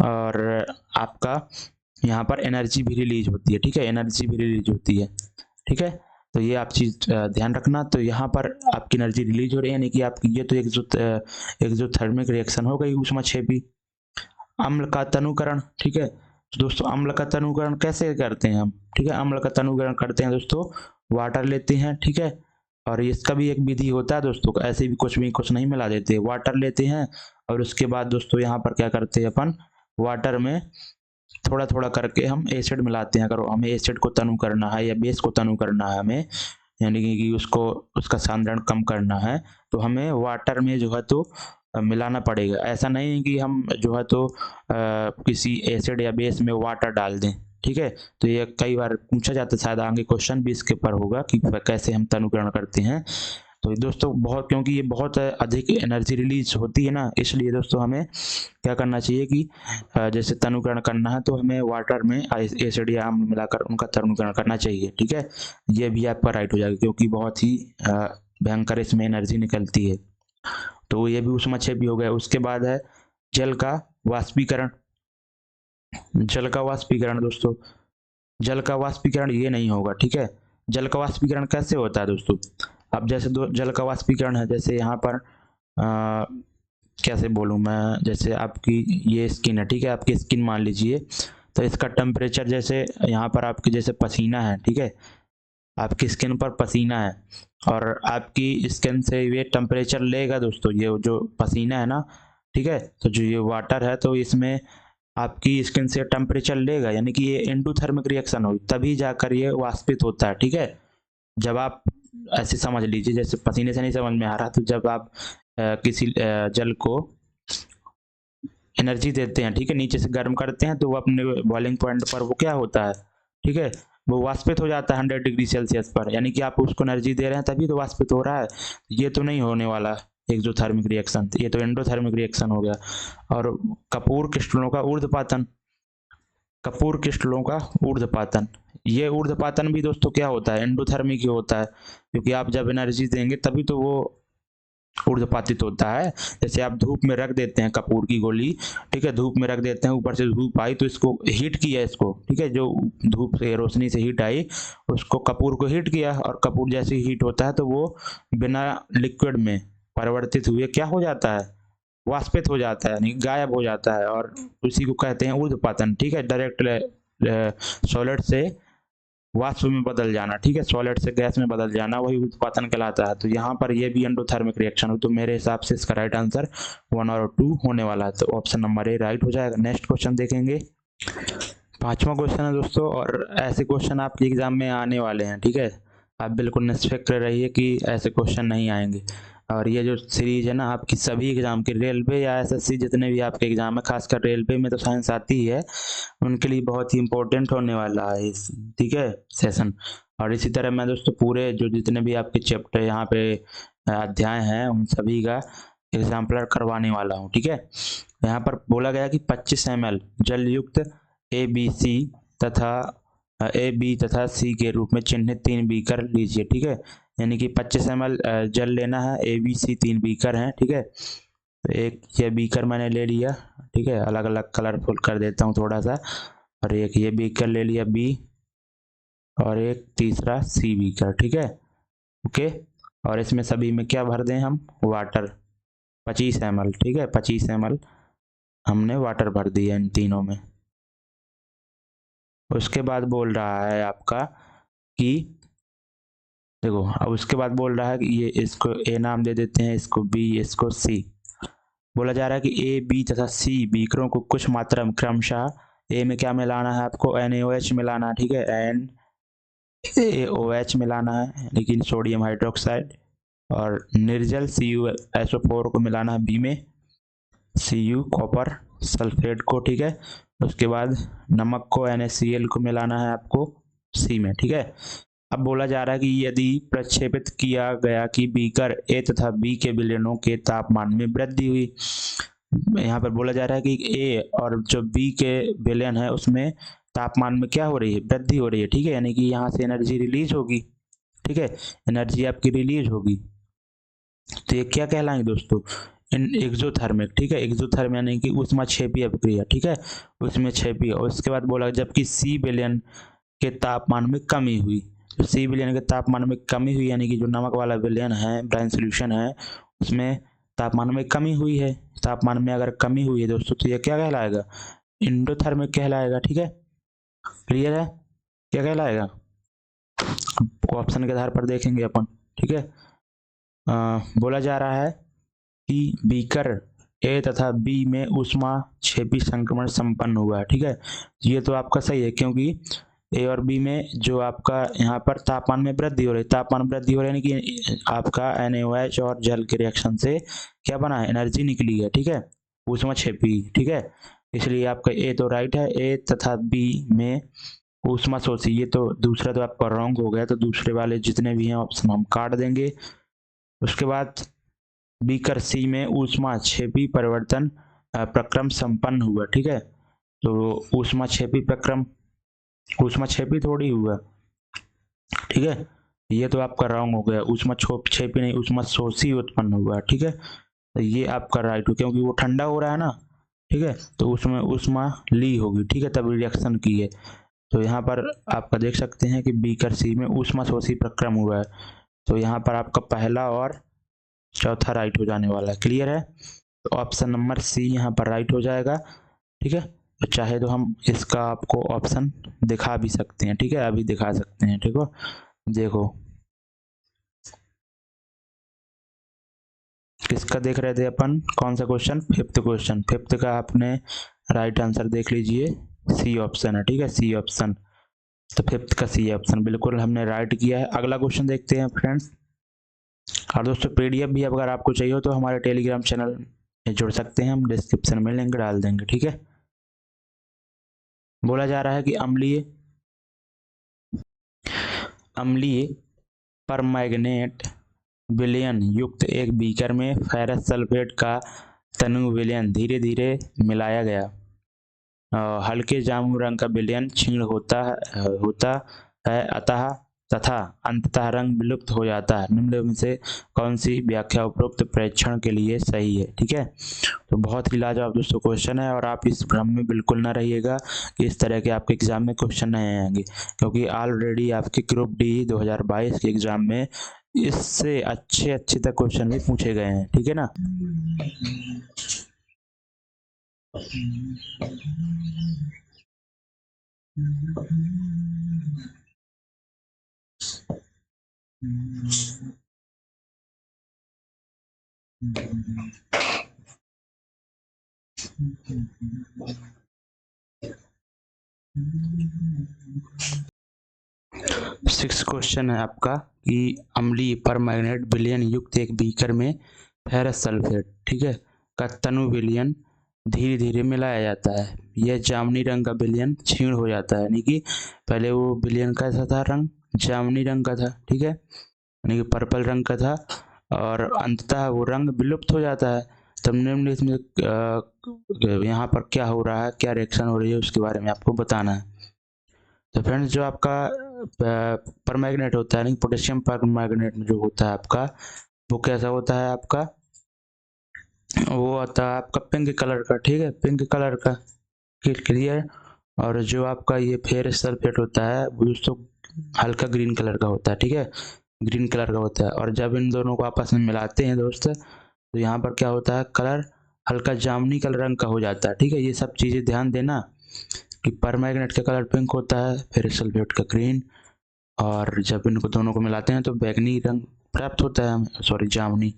और आपका यहाँ पर एनर्जी भी रिलीज होती है, ठीक है, एनर्जी भी रिलीज होती है, ठीक है। तो ये आप चीज ध्यान रखना। तो यहाँ पर आपकी एनर्जी रिलीज हो रही है, यानी कि आपकी ये तो एक्सोथर्मिक रिएक्शन हो गई ऊष्माक्षेपी। अम्ल का तनुकरण, ठीक है। तो दोस्तों अम्ल का तनुकरण कैसे करते हैं हम, ठीक है, अम्ल का तनुकरण करते हैं दोस्तों, वाटर लेते हैं, ठीक है। और इसका भी एक विधि होता है दोस्तों, ऐसे भी कुछ नहीं मिला देते, वाटर लेते हैं और उसके बाद दोस्तों यहाँ पर क्या करते हैं अपन, वाटर में थोड़ा थोड़ा करके हम एसिड मिलाते हैं। अगर हमें एसिड को तनु करना है या बेस को तनु करना है हमें, यानी कि उसको उसका सांद्रण कम करना है, तो हमें वाटर में जो है तो मिलाना पड़ेगा। ऐसा नहीं है कि हम जो है तो किसी एसिड या बेस में वाटर डाल दें, ठीक है। तो ये कई बार पूछा जाता है, शायद आगे क्वेश्चन भी इसके ऊपर होगा कि कैसे हम तनुकरण करते हैं। तो दोस्तों बहुत, क्योंकि ये बहुत अधिक एनर्जी रिलीज होती है ना, इसलिए दोस्तों हमें क्या करना चाहिए कि जैसे तनुकरण करना है तो हमें वाटर में एसिड या अम्ल मिलाकर उनका तनुकरण करना चाहिए, ठीक है। ये भी आपका राइट हो जाएगा, क्योंकि बहुत ही भयंकर इसमें एनर्जी निकलती है। तो ये भी ऊष्माक्षेपी हो गया। उसके बाद है जल का वाष्पीकरण। जल का वाष्पीकरण दोस्तों, जल का वाष्पीकरण ये नहीं होगा, ठीक है। जल का वाष्पीकरण कैसे होता है दोस्तों, अब जैसे जल का वाष्पीकरण है, जैसे यहाँ पर कैसे बोलूँ मैं, जैसे आपकी ये स्किन है, ठीक है, आपकी स्किन मान लीजिए, तो इसका टेम्परेचर जैसे यहाँ पर आपके जैसे पसीना है, ठीक है, आपकी स्किन पर पसीना है और आपकी स्किन से ये टेम्परेचर लेगा दोस्तों, ये जो पसीना है ना, ठीक है, तो जो ये वाटर है तो इसमें आपकी स्किन से टेम्परेचर लेगा, यानी कि ये एंडोथर्मिक रिएक्शन होगी, तभी जाकर ये वाष्पित होता है, ठीक है। जब आप ऐसे समझ लीजिए, जैसे पसीने से नहीं समझ में आ रहा, तो जब आप किसी जल को एनर्जी देते हैं, ठीक है, नीचे से गर्म करते हैं, तो वो अपने बॉइलिंग पॉइंट पर वो क्या होता है, ठीक है, वो वाष्पित हो जाता है 100 डिग्री सेल्सियस पर, यानी कि आप उसको एनर्जी दे रहे हैं तभी तो वाष्पित हो रहा है। ये तो नहीं होने वाला एक्सोथर्मिक रिएक्शन, ये तो एंडोथर्मिक रिएक्शन हो गया। और कपूर क्रिस्टलों का ऊर्ध्वपातन, कपूर क्रिस्टलों का ऊर्ध्वपातन, ये ऊर्ध्वपातन भी दोस्तों क्या होता है, एंडोथर्मिक ही होता है, क्योंकि आप जब एनर्जी देंगे तभी तो वो ऊर्ध्वपातित होता है। जैसे आप धूप में रख देते हैं कपूर की गोली, ठीक है, धूप में रख देते हैं, ऊपर से धूप आई तो इसको हीट किया, इसको, ठीक है, जो धूप से रोशनी से हीट आई उसको कपूर को हीट किया, और कपूर जैसे हीट होता है तो वो बिना लिक्विड में परिवर्तित हुए क्या हो जाता है, वाष्पित हो जाता है, यानी गायब हो जाता है, और उसी को कहते हैं ऊर्ध्वपातन, ठीक है, डायरेक्ट सॉलिड से वाष्प में बदल जाना, ठीक है, सॉलिड से गैस में बदल जाना, वही उत्पादन कहलाता है। तो यहाँ पर ये भी एंडोथर्मिक रिएक्शन हो, तो मेरे हिसाब से इसका राइट आंसर 1 और 2 होने वाला है, तो ऑप्शन नंबर ए राइट हो जाएगा। नेक्स्ट क्वेश्चन देखेंगे, 5वां क्वेश्चन है दोस्तों, और ऐसे क्वेश्चन आपके एग्जाम में आने वाले हैं, ठीक है, आप बिल्कुल निश्चित रहिए कि ऐसे क्वेश्चन नहीं आएंगे। और ये जो सीरीज है ना आपकी सभी एग्जाम के, रेलवे या एसएससी जितने भी आपके एग्जाम है, खासकर रेलवे में तो साइंस आती ही है, उनके लिए बहुत ही इंपॉर्टेंट होने वाला है इस, ठीक है, सेशन। और इसी तरह मैं दोस्तों पूरे जो जितने भी आपके चैप्टर यहाँ पे अध्याय हैं उन सभी का एग्जाम्पलर करवाने वाला हूँ, ठीक है। यहाँ पर बोला गया कि 25 ml जल युक्त ए बी तथा सी के रूप में चिन्हित 3 बीकर लीजिए, ठीक है। यानी कि 25 ml जल लेना है, ए बी सी 3 बीकर हैं, ठीक है। तो एक ये बीकर मैंने ले लिया, ठीक है, अलग अलग कलरफुल कर देता हूँ थोड़ा सा, और एक ये बीकर ले लिया बी, और एक तीसरा सी बीकर, ठीक है, ओके। और इसमें सभी में क्या भर दें हम, वाटर 25 ml, ठीक है, 25 ml हमने वाटर भर दिया इन तीनों में। उसके बाद बोल रहा है आपका कि देखो, अब उसके बाद बोल रहा है कि ये इसको ए नाम दे देते हैं, इसको बी, इसको सी। बोला जा रहा है कि ए बी तथा सी बीकरों को कुछ मात्रा में क्रमशः ए में क्या मिलाना है आपको, NaOH मिलाना है, ठीक है, NaOH मिलाना है, लेकिन सोडियम हाइड्रोक्साइड, और निर्जल CuSO4 को मिलाना है बी में, Cu कॉपर सल्फेट को, ठीक है। उसके बाद नमक को NaCl को मिलाना है आपको सी में, ठीक है। अब बोला जा रहा है कि यदि प्रक्षेपित किया गया कि बीकर ए तथा बी के विलयनों के तापमान में वृद्धि हुई, यहाँ पर बोला जा रहा है कि ए और जो बी के विलयन है उसमें तापमान में क्या हो रही है, वृद्धि हो रही है, ठीक है, यानी कि यहाँ से एनर्जी रिलीज होगी, ठीक है, एनर्जी आपकी रिलीज होगी। तो ये क्या कहलाएंगे दोस्तों, इन एक्सोथर्मिक, ठीक है, एक्सोथर्म यानी कि ऊष्माक्षेपी अभिक्रिया, ठीक है, उसमें क्षेपी। और उसके बाद बोला जबकि सी विलयन के तापमान में कमी हुई, तो सी विलयन के तापमान में कमी हुई यानी कि जो नमक वाला विलयन है, ब्राइन सोल्यूशन है, उसमें तापमान में कमी हुई है, तापमान में अगर कमी हुई है दोस्तों तो ये क्या कहलाएगा, इंडोथर्मिक कहलाएगा, ठीक है, क्लियर है, क्या कहलाएगा, ऑप्शन के आधार पर देखेंगे अपन, ठीक है। बोला जा रहा है कि बीकर ए तथा बी में ऊष्मा क्षेपी संक्रमण संपन्न हुआ है, ठीक है, ये तो आपका सही है, क्योंकि ए और बी में जो आपका यहाँ पर तापमान में वृद्धि हो रही है, तापमान वृद्धि हो रही है यानी कि आपका NaOH और जल के रिएक्शन से क्या बना है, एनर्जी निकली है, ठीक है, ऊष्मा क्षेपी, ठीक है, इसलिए आपका ए तो राइट है, ए तथा बी में ऊष्मा शोषी। ये तो दूसरा तो आपका रॉन्ग हो गया, तो दूसरे वाले जितने भी हैं ऑप्शन हम काट देंगे। उसके बाद बीकर सी में ऊष्मा क्षेपी परिवर्तन प्रक्रम संपन्न हुआ, ठीक है, तो ऊष्मा क्षेपी प्रक्रम, ऊष्मा क्षेपी थोड़ी हुआ, ठीक है, ये तो आपका रॉन्ग हो गया, ऊष्मा क्षेपी नहीं, ऊष्मा शोषी उत्पन्न हुआ, ठीक है, तो ये आपका राइट हो, क्योंकि वो ठंडा हो रहा है ना, ठीक है, तो उसमें ऊष्मा ली होगी, ठीक है, तब रिएक्शन की है। तो यहाँ पर आपका देख सकते हैं कि बीकर सी में ऊष्मा शोषी प्रक्रम हुआ है, तो यहाँ पर आपका पहला और चौथा राइट हो जाने वाला है, क्लियर है, तो ऑप्शन नंबर सी यहाँ पर राइट हो जाएगा, ठीक है। तो चाहे तो हम इसका आपको ऑप्शन दिखा भी सकते हैं, ठीक है, अभी दिखा सकते हैं, ठीक हो, देखो किसका देख रहे थे अपन, कौन सा क्वेश्चन, फिफ्थ क्वेश्चन, फिफ्थ का आपने राइट आंसर देख लीजिए, सी ऑप्शन है, ठीक है, सी ऑप्शन, तो फिफ्थ का सी ऑप्शन बिल्कुल हमने राइट किया है। अगला क्वेश्चन देखते हैं फ्रेंड्स। और दोस्तों PDF भी अगर आपको चाहिए हो तो हमारे टेलीग्राम चैनल में जुड़ सकते हैं, हम डिस्क्रिप्शन में लिंक डाल देंगे, ठीक है। बोला जा रहा है कि अम्लीय अम्लीय परमैंगनेट विलयन युक्त एक बीकर में फेरस सल्फेट का तनु विलयन धीरे धीरे मिलाया गया, हल्के जामुन रंग का विलयन क्षीण होता है अतः तथा अंततः रंग विलुप्त हो जाता है, निम्न में से कौन सी व्याख्या उपरोक्त प्रेक्षण के लिए सही है, ठीक है। तो बहुत ही लाजवाब दोस्तों क्वेश्चन है, और आप इस भ्रम में बिल्कुल ना रहिएगा कि इस तरह के आपके एग्जाम में क्वेश्चन नहीं आएंगे, क्योंकि ऑलरेडी आपके ग्रुप डी 2022 के एग्जाम में इससे अच्छे तक क्वेश्चन भी पूछे गए हैं, ठीक है ना। सिक्स क्वेश्चन है आपका कि अम्लीय परमैंगनेट विलयन युक्त एक बीकर में फेरस सल्फेट, ठीक है, का तनु विलयन धीरे धीरे मिलाया जाता है। यह जामुनी रंग का विलयन क्षीण हो जाता है, यानी कि पहले वो विलयन कैसा था, रंग जामुनी रंग का था, ठीक है, यानी कि पर्पल रंग का था, और अंततः वो रंग विलुप्त हो जाता है। तब निम्न इसमें यहाँ पर क्या हो रहा है, क्या रिएक्शन हो रही है, उसके बारे में आपको बताना है। तो फ्रेंड्स, जो आपका परमैंगनेट होता है, पोटेशियम परमैंगनेट जो होता है आपका, वो कैसा होता है आपका, वो आता है आपका पिंक कलर का, ठीक है, पिंक कलर का, क्लियर। और जो आपका ये फेरस सल्फेट होता है वो दोस्तों हल्का ग्रीन कलर का होता है, ठीक है, ग्रीन कलर का होता है। और जब इन दोनों को आपस में मिलाते हैं दोस्त, तो यहाँ पर क्या होता है, कलर हल्का जामुनी कलर रंग का हो जाता है, ठीक है। ये सब चीज़ें ध्यान देना कि परमैंगनेट का कलर पिंक होता है, फेरस सल्फेट का ग्रीन, और जब इनको दोनों को मिलाते हैं तो बैंगनी रंग प्राप्त होता है, सॉरी जामुनी।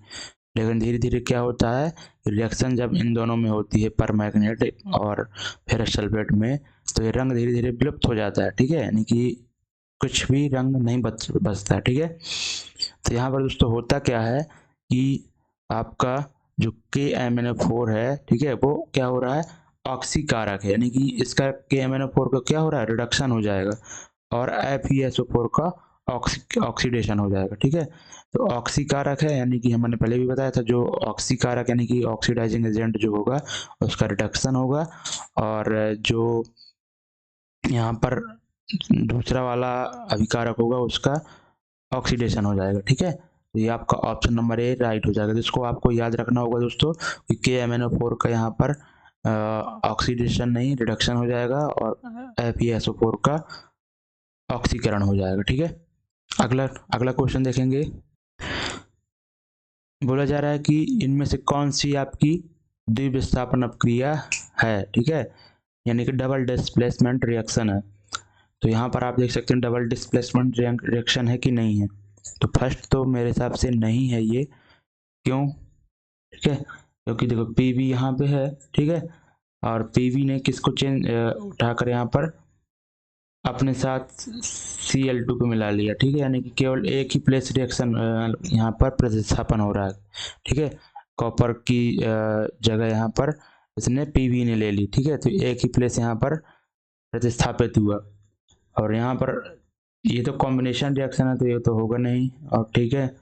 लेकिन धीरे धीरे क्या होता है, रिएक्शन जब इन दोनों में होती है, परमैंगनेट और फेरस सल्फेट में, तो ये रंग धीरे धीरे विलुप्त हो जाता है, ठीक है, यानी कि कुछ भी रंग नहीं बचता है, ठीक है। तो यहाँ पर दोस्तों होता क्या है कि आपका जो KMnO4 है, ठीक है, वो क्या हो रहा है, ऑक्सीकारक है, यानी कि इसका KMnO4 का क्या हो रहा है, रिडक्शन हो जाएगा, और FeSO4 का ऑक्सीडेशन हो जाएगा, ठीक है। तो ऑक्सीकारक है, यानी कि हमने पहले भी बताया था, जो ऑक्सीकारक यानी कि ऑक्सीडाइजिंग एजेंट जो होगा उसका रिडक्शन होगा, और जो यहाँ पर दूसरा वाला अभिकारक होगा उसका ऑक्सीडेशन हो जाएगा, ठीक है। तो ये आपका ऑप्शन नंबर ए राइट हो जाएगा, जिसको आपको याद रखना होगा दोस्तों कि KMnO4 का यहाँ पर ऑक्सीडेशन नहीं, रिडक्शन हो जाएगा, और FeSO4 का ऑक्सीकरण हो जाएगा, ठीक है। अगला अगला क्वेश्चन देखेंगे। बोला जा रहा है कि इनमें से कौन सी आपकी द्विविस्थापन अपक्रिया है, ठीक है, यानी कि डबल डिस्प्लेसमेंट रिएक्शन है। तो यहाँ पर आप देख सकते हैं डबल डिस्प्लेसमेंट रिएक्शन है कि नहीं है। तो फर्स्ट तो मेरे हिसाब से नहीं है ये, क्यों, ठीक है, क्योंकि देखो PV यहाँ पे है, ठीक है, और PV ने किसको चेंज उठाकर यहाँ पर अपने साथ Cl2 को मिला लिया, ठीक है, यानी कि केवल एक ही प्लेस रिएक्शन यहाँ पर प्रतिस्थापन हो रहा है, ठीक है, कॉपर की जगह यहाँ पर इसने PV ने ले ली, ठीक है, तो एक ही प्लेस यहाँ पर प्रतिस्थापित हुआ। और यहाँ पर ये तो कॉम्बिनेशन रिएक्शन है, तो ये तो होगा नहीं, और ठीक है,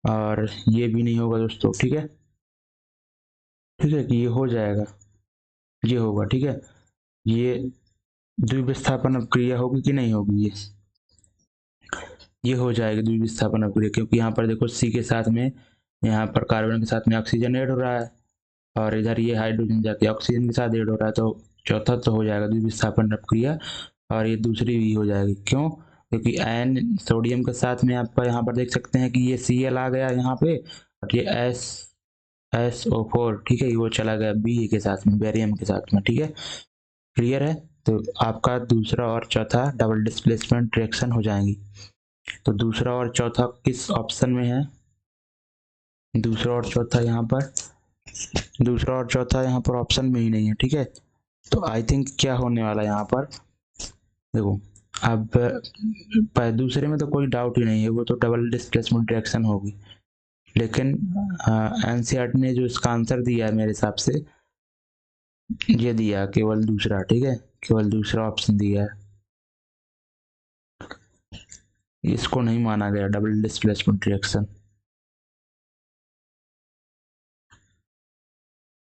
और ये भी नहीं होगा दोस्तों, ठीक है, ठीक है, कि ये हो जाएगा, ये होगा, ठीक है, ये द्विविस्थापन अपक्रिया होगी कि नहीं होगी, ये हो जाएगी द्विविस्थापन अपक्रिया, क्योंकि यहाँ पर देखो C के साथ में, यहाँ पर कार्बन के साथ में ऑक्सीजन ऐड हो रहा है, और इधर ये हाइड्रोजन जाके ऑक्सीजन के साथ ऐड हो रहा है, तो चौथा तो हो जाएगा द्विविस्थापन अपक्रिया, और ये दूसरी भी हो जाएगी, क्यों, क्योंकि आयन सोडियम के साथ में आपका यहाँ पर देख सकते हैं कि ये Cl आ गया यहाँ पे, और ये SO4, ठीक है, वो चला गया Ba के साथ में, बेरियम के साथ में, ठीक है, क्लियर है। तो आपका दूसरा और चौथा डबल डिस्प्लेसमेंट रिएक्शन हो जाएंगी। तो दूसरा और चौथा किस ऑप्शन में है, दूसरा और चौथा यहाँ पर, दूसरा और चौथा यहाँ पर ऑप्शन में ही नहीं है, ठीक है। तो आई थिंक क्या होने वाला है यहाँ पर, देखो, अब दूसरे में तो कोई डाउट ही नहीं है, वो तो डबल डिस्प्लेसमेंट रिएक्शन होगी, लेकिन NCERT ने जो इसका आंसर दिया है मेरे हिसाब से, ये दिया केवल दूसरा, ठीक है, केवल दूसरा ऑप्शन दिया है, इसको नहीं माना गया डबल डिस्प्लेसमेंट रिएक्शन,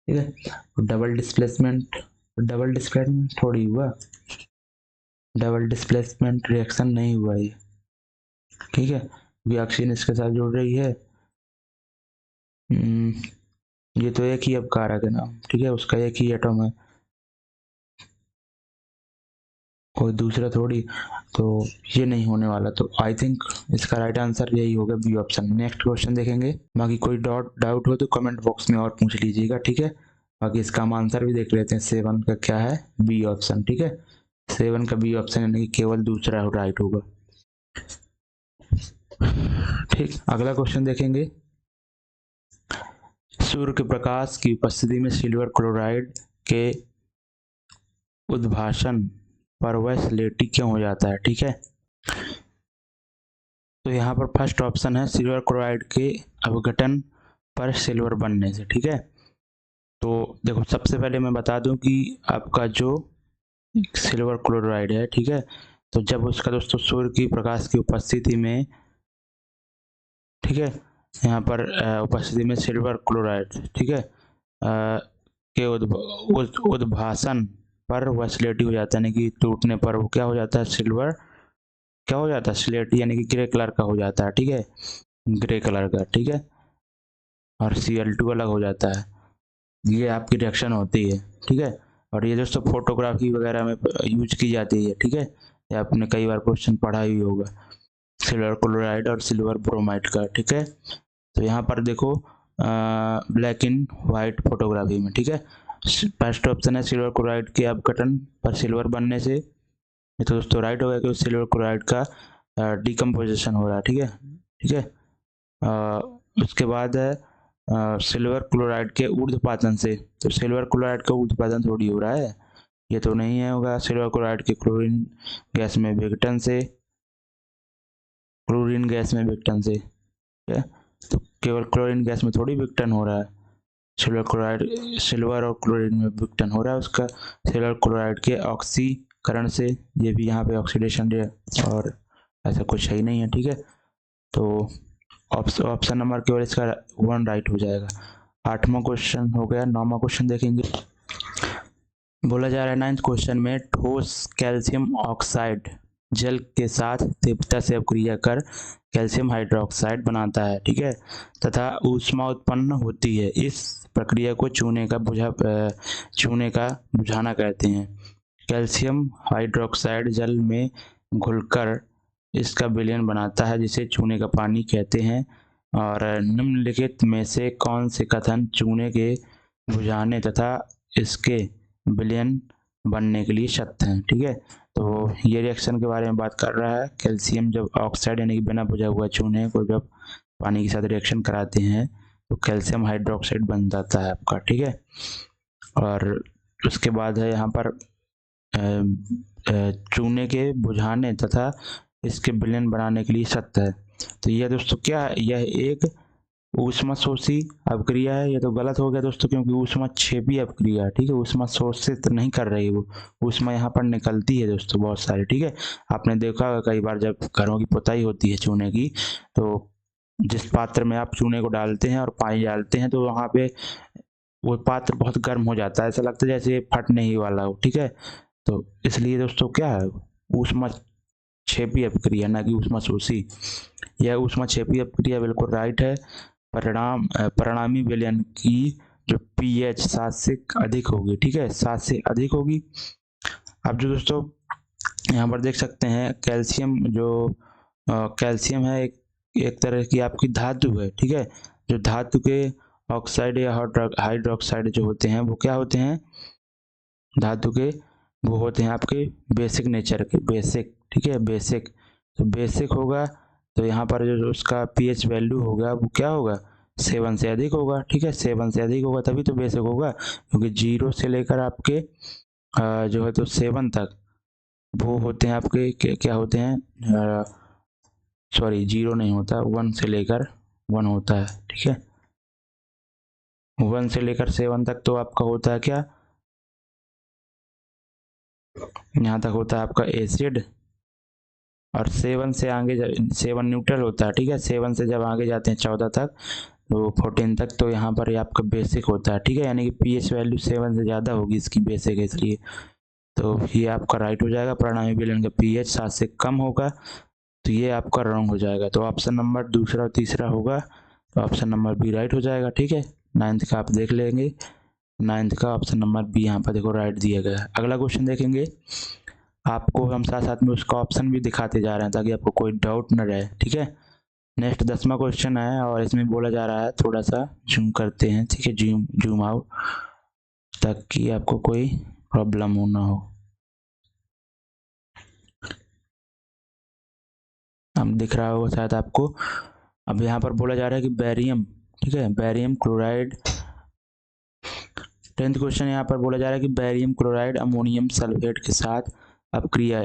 ठीक है। डबल डिस्प्लेसमेंट थोड़ी हुआ, डबल डिस्प्लेसमेंट रिएक्शन नहीं हुआ ये, ठीक है, ऑक्सीजन इसके साथ जुड़ रही है, ये तो एक ही अब कारक है ना, ठीक है, उसका एक ही एटम है, कोई दूसरा थोड़ी, तो ये नहीं होने वाला, तो आई थिंक इसका राइट आंसर यही होगा, बी ऑप्शन। नेक्स्ट क्वेश्चन देखेंगे, बाकी कोई डाउट हो तो कमेंट बॉक्स में और पूछ लीजिएगा, ठीक है, बाकी इसका हम आंसर भी देख लेते हैं, 7 का क्या है, बी ऑप्शन, ठीक है। 7 का बी ऑप्शन यानी कि केवल दूसरा राइट होगा। ठीक, अगला क्वेश्चन देखेंगे। सूर्य के प्रकाश की उपस्थिति में सिल्वर क्लोराइड के उद्भाषण पर वह स्लेटी क्यों हो जाता है? ठीक है, तो यहाँ पर फर्स्ट ऑप्शन है सिल्वर क्लोराइड के अपघटन पर सिल्वर बनने से। ठीक है, तो देखो सबसे पहले मैं बता दूं कि आपका जो सिल्वर क्लोराइड है, ठीक है, तो जब उसका दोस्तों सूर्य की प्रकाश की उपस्थिति में, ठीक है, यहाँ पर उपस्थिति में सिल्वर क्लोराइड, ठीक है, के उद्भाषण पर वह स्लेटी हो जाता है, यानी कि टूटने पर वो क्या हो जाता है? सिल्वर क्या हो जाता है? स्लेटी, यानी कि ग्रे कलर का हो जाता है। ठीक है, ग्रे कलर का, ठीक है, और Cl2 अलग हो जाता है। ये आपकी रिएक्शन होती है। ठीक है, और ये दोस्तों फोटोग्राफी वगैरह में यूज की जाती है। ठीक है, ये आपने कई बार क्वेश्चन पढ़ा ही होगा सिल्वर क्लोराइड और सिल्वर ब्रोमाइड का। ठीक है, तो यहाँ पर देखो ब्लैक एंड वाइट फोटोग्राफी में, ठीक है, फर्स्ट ऑप्शन है सिल्वर क्लोराइड के अपघटन पर सिल्वर बनने से। ये तो दोस्तों राइट हो गया कि सिल्वर क्लोराइड का डिकम्पोजिशन हो रहा है। ठीक है, ठीक है, उसके बाद है सिल्वर क्लोराइड के ऊर्ध्वपातन से। तो सिल्वर क्लोराइड का ऊर्ध्वपातन थोड़ी हो रहा है, ये तो नहीं है होगा। सिल्वर क्लोराइड के क्लोरीन गैस में विघटन से, क्लोरीन गैस में विघटन से, ठीक है, तो केवल क्लोरीन गैस में थोड़ी विघटन हो रहा है, सिल्वर क्लोराइड, सिल्वर और क्लोरीन में विघटन हो रहा है उसका। सिल्वर क्लोराइड के ऑक्सीकरण से, ये भी यहाँ पे ऑक्सीडेशन है और ऐसा कुछ है ही नहीं है। ठीक है, तो ऑप्शन नंबर केवल इसका 1 राइट हो जाएगा। 8वां क्वेश्चन हो गया। 9वां क्वेश्चन देखेंगे। बोला जा रहा है 9th क्वेश्चन में ठोस कैल्शियम ऑक्साइड जल के साथ तीव्रता से अभिक्रिया कर कैल्शियम हाइड्रोक्साइड बनाता है। ठीक है, तथा ऊष्मा उत्पन्न होती है। इस प्रक्रिया को चूने का बुझाना कहते हैं। कैल्शियम हाइड्रोक्साइड जल में घुलकर इसका विलयन बनाता है, जिसे चूने का पानी कहते हैं। और निम्नलिखित में से कौन से कथन चूने के बुझाने तथा इसके विलयन बनने के लिए सत्य हैं? ठीक है, तो ये रिएक्शन के बारे में बात कर रहा है। कैल्शियम जब ऑक्साइड यानी कि बिना बुझा हुआ चूने को जब पानी के साथ रिएक्शन कराते हैं तो कैल्शियम हाइड्रोक्साइड बन जाता है आपका। ठीक है, और उसके बाद है यहाँ पर चूने के बुझाने तथा इसके विलयन बनाने के लिए सत्य है। तो यह दोस्तों क्या है? यह एक ऊष्मा शोषी अभिक्रिया है। ये तो गलत हो गया दोस्तों, क्योंकि ऊष्मा क्षेपी अभिक्रिया है। ठीक है, ऊष्मा शोषित नहीं कर रही वो, ऊष्मा यहाँ पर निकलती है दोस्तों बहुत सारी। ठीक है, आपने देखा होगा कई बार जब घरों की पुताई होती है चूने की, तो जिस पात्र में आप चूने को डालते हैं और पानी डालते हैं तो वहाँ पे वो पात्र बहुत गर्म हो जाता है, ऐसा लगता है जैसे फटने ही वाला हो। ठीक है, तो इसलिए दोस्तों क्या है? ऊष्मा क्षेपी अभिक्रिया, ना कि ऊष्मा शोषी। यह ऊष्मा क्षेपी अभिक्रिया बिल्कुल राइट है। परिणामी विलयन की जो pH 7 से अधिक होगी। ठीक है, 7 से अधिक होगी। अब जो दोस्तों यहाँ पर देख सकते हैं कैल्शियम, जो कैल्शियम है एक तरह की आपकी धातु है। ठीक है, जो धातु के ऑक्साइड या हाइड्रोक्साइड जो होते हैं वो क्या होते हैं? धातु के वो होते हैं आपके बेसिक नेचर के, बेसिक। ठीक है, बेसिक, तो बेसिक होगा तो यहाँ पर जो उसका pH वैल्यू होगा वो क्या होगा? 7 से अधिक होगा। ठीक है, 7 से अधिक होगा तभी तो बेसिक होगा, क्योंकि 0 से लेकर आपके जो है तो 7 तक वो होते हैं आपके क्या होते हैं? सॉरी, 0 नहीं होता, 1 से लेकर 1 होता है। ठीक है, 1 से लेकर 7 तक तो आपका होता है क्या? यहाँ तक होता है आपका एसिड, और 7 से आगे 7 न्यूट्रल होता है। ठीक है, 7 से जब आगे जाते हैं 14 तक, तो 14 तक, तो यहाँ पर ये आपका बेसिक होता है। ठीक है, यानी कि pH वैल्यू 7 से ज़्यादा होगी इसकी, बेसिक है इसलिए। तो ये आपका राइट हो जाएगा। परिणामी विलयन का pH 7 से कम होगा, तो ये आपका रॉन्ग हो जाएगा। तो ऑप्शन नंबर दूसरा और तीसरा होगा, तो ऑप्शन नंबर बी राइट हो जाएगा। ठीक है, 9th का आप देख लेंगे, 9th का ऑप्शन नंबर बी यहाँ पर देखो राइट दिया गया है। अगला क्वेश्चन देखेंगे। आपको हम साथ साथ में उसका ऑप्शन भी दिखाते जा रहे हैं ताकि आपको कोई डाउट न रहे। ठीक है, नेक्स्ट 10वां क्वेश्चन है और इसमें बोला जा रहा है, थोड़ा सा जूम करते हैं। ठीक है, जूम आउट, ताकि आपको कोई प्रॉब्लम हो ना हो। हम दिख रहा होगा शायद आपको। अब यहाँ पर बोला जा रहा है कि बैरियम, ठीक है, बैरियम क्लोराइड। 10th क्वेश्चन यहाँ पर बोला जा रहा है कि बैरियम क्लोराइड अमोनियम सल्फेट के साथ अपक्रिया